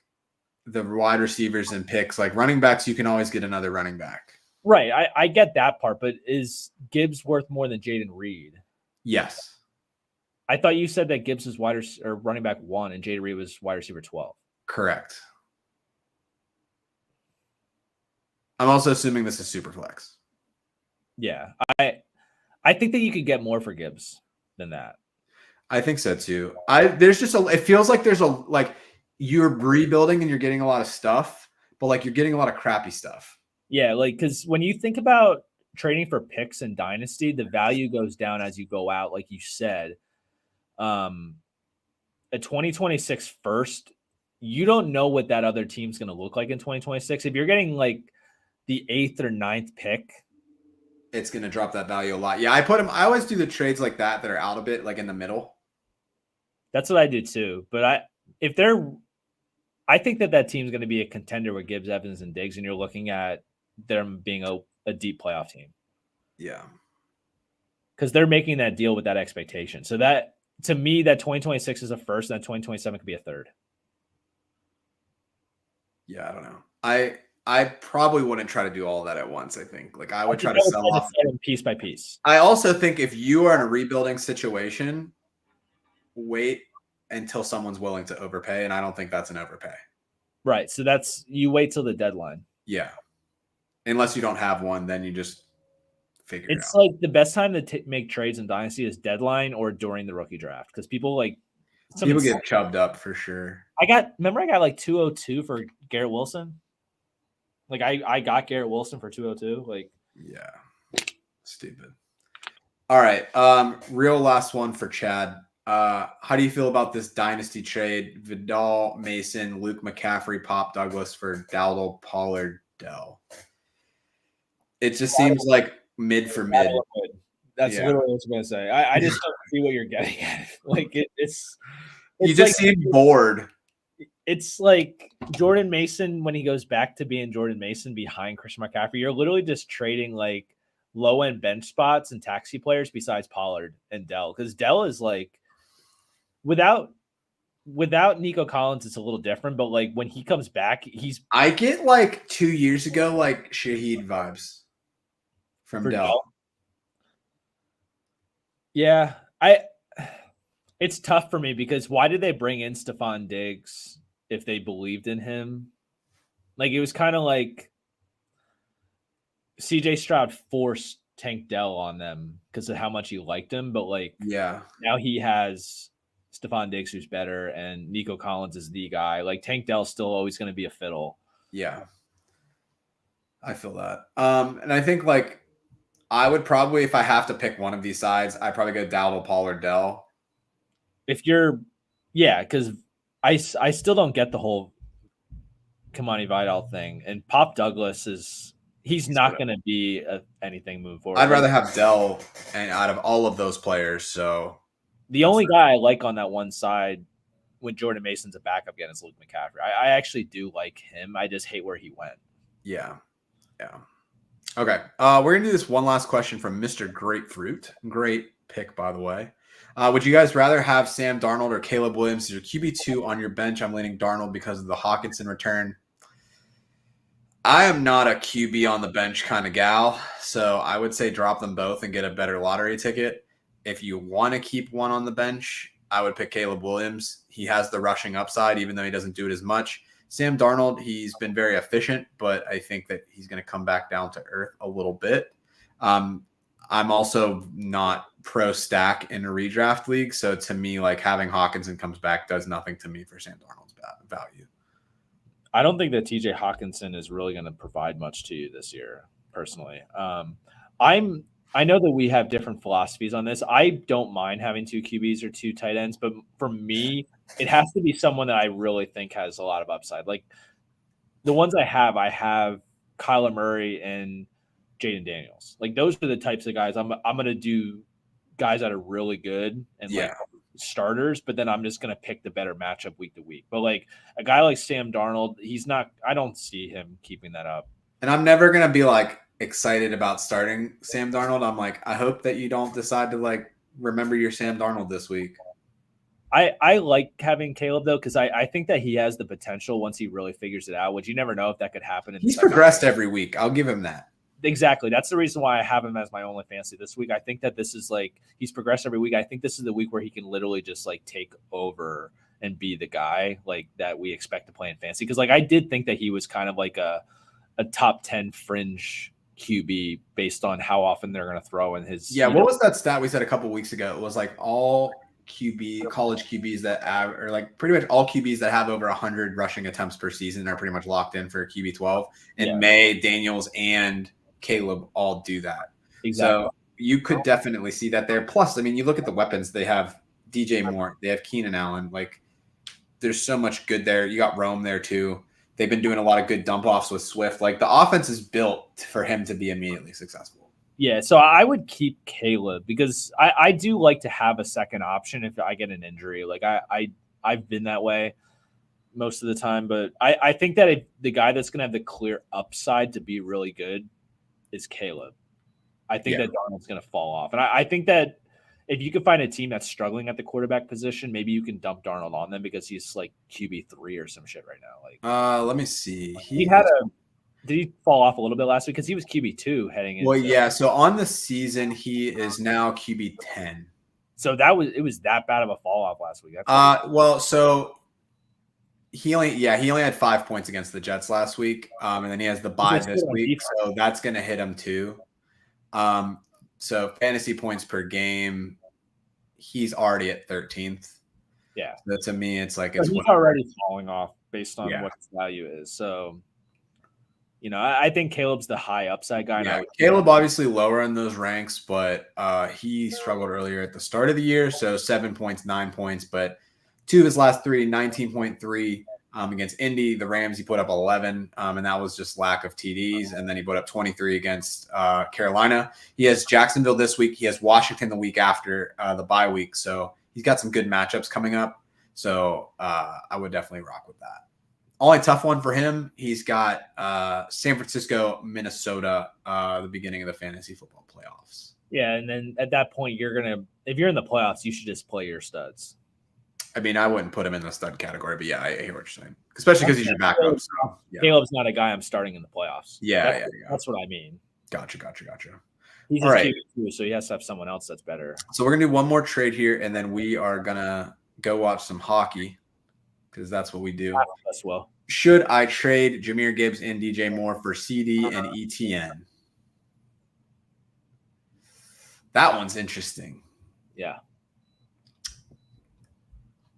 the wide receivers and picks. Like running backs, you can always get another running back. Right. I get that part, but is Gibbs worth more than Jayden Reed? Yes. I thought you said that Gibbs was running back 1 and Jayden Reed was wide receiver 12. Correct. I'm also assuming this is super flex. Yeah. I think that you could get more for Gibbs than that. I think so too. It feels like you're rebuilding and you're getting a lot of stuff, but like you're getting a lot of crappy stuff. Yeah, like because when you think about trading for picks in Dynasty, the value goes down as you go out, like you said. A 2026 first, you don't know what that other team's going to look like in 2026. If you're getting like the 8th or 9th pick, it's going to drop that value a lot. Yeah, I always do the trades like that are out a bit, like in the middle. That's what I do too. But I think that team's going to be a contender with Gibbs, Evans, and Diggs, and you're looking at them being a deep playoff team. Yeah. Because they're making that deal with that expectation. So that, to me, that 2026 is a first, and that 2027 could be a third. Yeah, I don't know. I probably wouldn't try to do all of that at once, I think. Like, I would try to sell off piece by piece. I also think if you are in a rebuilding situation, wait until someone's willing to overpay, and I don't think that's an overpay. Right. So you wait till the deadline. Yeah. Unless you don't have one, then you just figure it out. It's like the best time to make trades in Dynasty is deadline or during the rookie draft because people get chubbed up for sure. I got like 202 for Garrett Wilson. Like I got Garrett Wilson for 202. Like, yeah, stupid. All right. Real last one for Chad. How do you feel about this dynasty trade? Vidal, Mason, Luke McCaffrey, Pop Douglas for Dowdle, Pollard, Dell. It just seems like mid for mid. That's literally what I was going to say. I just don't see what you're getting at. Like it's you just seem bored. It's like Jordan Mason when he goes back to being Jordan Mason behind Christian McCaffrey. You're literally just trading like low end bench spots and taxi players besides Pollard and Dell, because Dell is like without Nico Collins, it's a little different. But like when he comes back, I get like 2 years ago like Shaheed vibes from Dell. Yeah, it's tough for me because why did they bring in Stephon Diggs if they believed in him? Like it was kind of like CJ Stroud forced Tank Dell on them because of how much he liked him, but like now he has Stephon Diggs who's better and Nico Collins is the guy. Like Tank Dell's still always going to be a fiddle. Yeah. I feel that. And I think like I would probably, if I have to pick one of these sides, I'd probably go Dowdle, Pollard, Dell. If you're, because I still don't get the whole Kamani Vidal thing. And Pop Douglas he's not going to be anything moving forward. I'd rather have Dell and out of all of those players. So the only guy I like on that one side when Jordan Mason's a backup again is Luke McCaffrey. I actually do like him. I just hate where he went. Yeah. Okay. We're going to do this one last question from Mr. Grapefruit. Great pick, by the way. Would you guys rather have Sam Darnold or Caleb Williams as your QB2 on your bench? I'm leaning Darnold because of the Hawkinson return. I am not a QB on the bench kind of gal, so I would say drop them both and get a better lottery ticket. If you want to keep one on the bench, I would pick Caleb Williams. He has the rushing upside, even though he doesn't do it as much. Sam Darnold, he's been very efficient, but I think that he's going to come back down to earth a little bit. I'm also not pro stack in a redraft league, so to me, like having Hawkinson comes back does nothing to me for Sam Darnold's value. I don't think that TJ Hawkinson is really going to provide much to you this year, personally. I know that we have different philosophies on this. I don't mind having two QBs or two tight ends, but for me, it has to be someone that I really think has a lot of upside. Like the ones I have Kyler Murray and Jaden Daniels. Like those are the types of guys I'm going to do guys that are really good and like starters, but then I'm just going to pick the better matchup week to week. But like a guy like Sam Darnold, I don't see him keeping that up. And I'm never going to be like excited about starting Sam Darnold. I'm like, I hope that you don't decide to like remember your Sam Darnold this week. I like having Caleb though, because I think that he has the potential once he really figures it out, which you never know if that could happen. He's progressed every week. I'll give him that. Exactly. That's the reason why I have him as my OnlyFantasy this week. I think that this is like he's progressed every week. I think this is the week where he can literally just like take over and be the guy like that we expect to play in fantasy. Because like I did think that he was kind of like a top 10 fringe QB based on how often they're going to throw in his. Yeah. What was that stat we said a couple weeks ago? It was like all college QBs that have, or like pretty much all QBs that have over 100 rushing attempts per season are pretty much locked in for QB 12. And May, Daniels, and Caleb all do that. Exactly. So you could definitely see that there. Plus, I mean, you look at the weapons. They have DJ Moore. They have Keenan Allen. Like, there's so much good there. You got Rome there, too. They've been doing a lot of good dump-offs with Swift. Like, the offense is built for him to be immediately successful. Yeah, so I would keep Caleb because I do like to have a second option if I get an injury. Like, I've been that way most of the time. But I think that the guy that's going to have the clear upside to be really good is Caleb. I think that Darnold's going to fall off. And I think that if you could find a team that's struggling at the quarterback position, maybe you can dump Darnold on them because he's like QB3 or some shit right now. Like, let me see. Did he fall off a little bit last week? Because he was QB2 heading in. Well, yeah. So on the season, he is now QB10. So it was that bad of a fall off last week. So he only had 5 points against the Jets last week, and then he has the bye this week, so that's going to hit him too. So fantasy points per game, he's already at 13th. Yeah. So to me, it's like he's already falling off based on what his value is. So I think Caleb's the high upside guy. Yeah, Caleb obviously lower in those ranks, but he struggled earlier at the start of the year. So 7 points, 9 points, but 2 of his last 3, 19.3 against Indy. The Rams, he put up 11, and that was just lack of TDs. And then he put up 23 against Carolina. He has Jacksonville this week. He has Washington the week after the bye week. So he's got some good matchups coming up. So I would definitely rock with that. Only tough one for him, he's got San Francisco, Minnesota, the beginning of the fantasy football playoffs. Yeah, and then at that point, if you're in the playoffs, you should just play your studs. I mean, I wouldn't put him in the stud category, but yeah, I hear what you're saying. Especially because he's your backup. So, yeah. Caleb's not a guy I'm starting in the playoffs. Yeah, that's what I mean. Gotcha. He's all right. Too, so he has to have someone else that's better. So we're going to do one more trade here, and then we are going to go watch some hockey because that's what we do. As well. Should I trade Jahmyr Gibbs and DJ Moore for CD and ETN? That one's interesting. Yeah.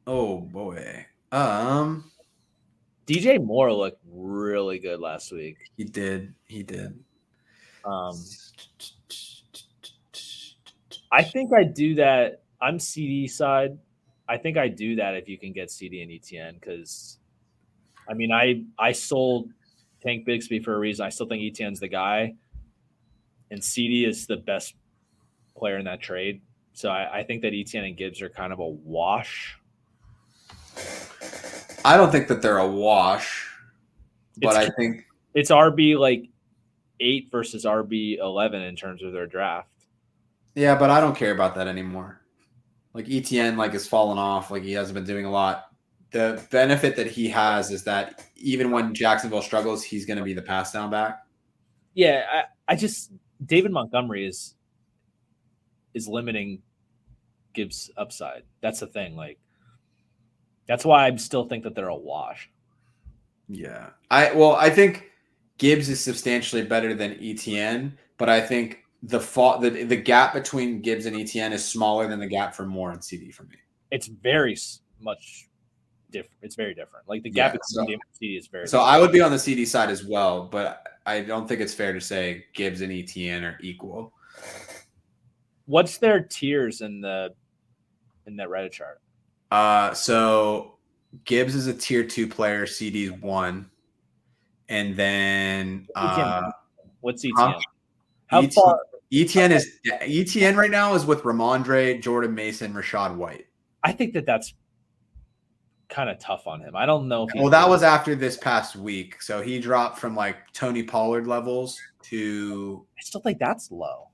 Oh boy. DJ Moore looked really good last week. He did. I think I do that. I'm CD side. I think I do that if you can get CD and ETN because, I mean, I sold Tank Bigsby for a reason. I still think ETN's the guy, and CD is the best player in that trade. So I think that ETN and Gibbs are kind of a wash. I don't think that they're a wash, but I think it's RB like 8 versus RB 11 in terms of their draft. Yeah, but I don't care about that anymore. Like ETN, has fallen off. Like he hasn't been doing a lot. The benefit that he has is that even when Jacksonville struggles, he's going to be the pass down back. Yeah, I just David Montgomery is limiting Gibbs' upside. That's the thing. That's why I still think that they're a wash. Yeah, I think Gibbs is substantially better than ETN, but I think the gap between Gibbs and ETN is smaller than the gap for Moore and CD for me. It's very much different. It's very different. Like the gap between Gibbs and CD is very. So different. I would be on the CD side as well, but I don't think it's fair to say Gibbs and ETN are equal. What's their tiers in that Reddit chart? So Gibbs is a tier 2 player, CD's 1, and then what's ETN? How far? ETN right now is with Ramondre, Jordan Mason, Rashad White. I think that's kind of tough on him. I don't know. That was after this past week, so he dropped from Tony Pollard levels to. I still think that's low.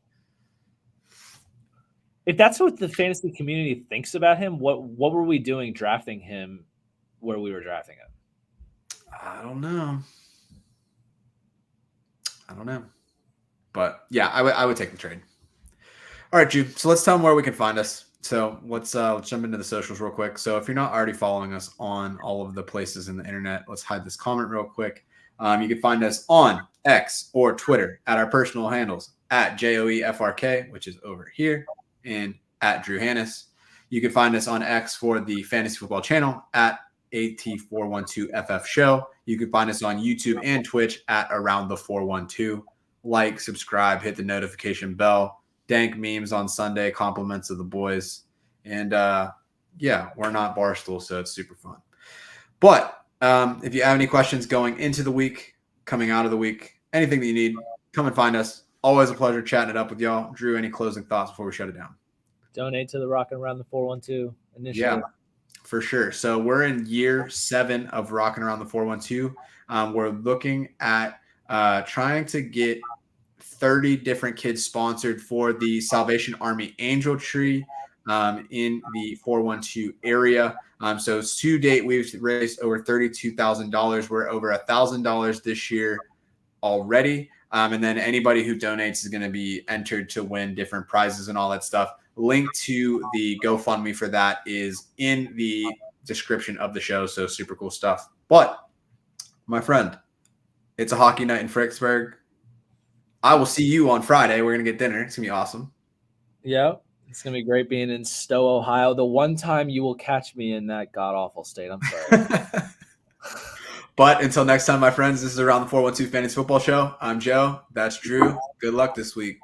If that's what the fantasy community thinks about him, what were we doing drafting him where we were drafting him? I don't know. But yeah, I would take the trade. All right, Jude. So let's tell them where we can find us. So let's jump into the socials real quick. So if you're not already following us on all of the places in the internet, let's hide this comment real quick. You can find us on X or Twitter at our personal handles at JOEFRK, which is over here, and at Drew Hannis. You can find us on X for the Fantasy Football channel at AT412FF Show. You can find us on YouTube and Twitch at Around the 412. Like, subscribe, hit the notification bell. Dank memes on Sunday, compliments of the boys. And yeah, we're not Barstool, so it's super fun. But if you have any questions going into the week, coming out of the week, anything that you need, come and find us. Always a pleasure chatting it up with y'all. Drew, any closing thoughts before we shut it down? Donate to the Rockin' Around the 412 initiative. Yeah, for sure. So we're in year 7 of Rockin' Around the 412. We're looking at trying to get 30 different kids sponsored for the Salvation Army Angel Tree in the 412 area. So to date, we've raised over $32,000. We're over $1,000 this year already. And then anybody who donates is going to be entered to win different prizes and all that stuff. Link to the GoFundMe for that is in the description of the show. So super cool stuff. But my friend, it's a hockey night in Fredericksburg. I will see you on Friday. We're going to get dinner. It's going to be awesome. Yeah. It's going to be great being in Stowe, Ohio. The one time you will catch me in that god-awful state. I'm sorry. But until next time, my friends, this is Around the 412 Fantasy Football Show. I'm Joe. That's Drew. Good luck this week.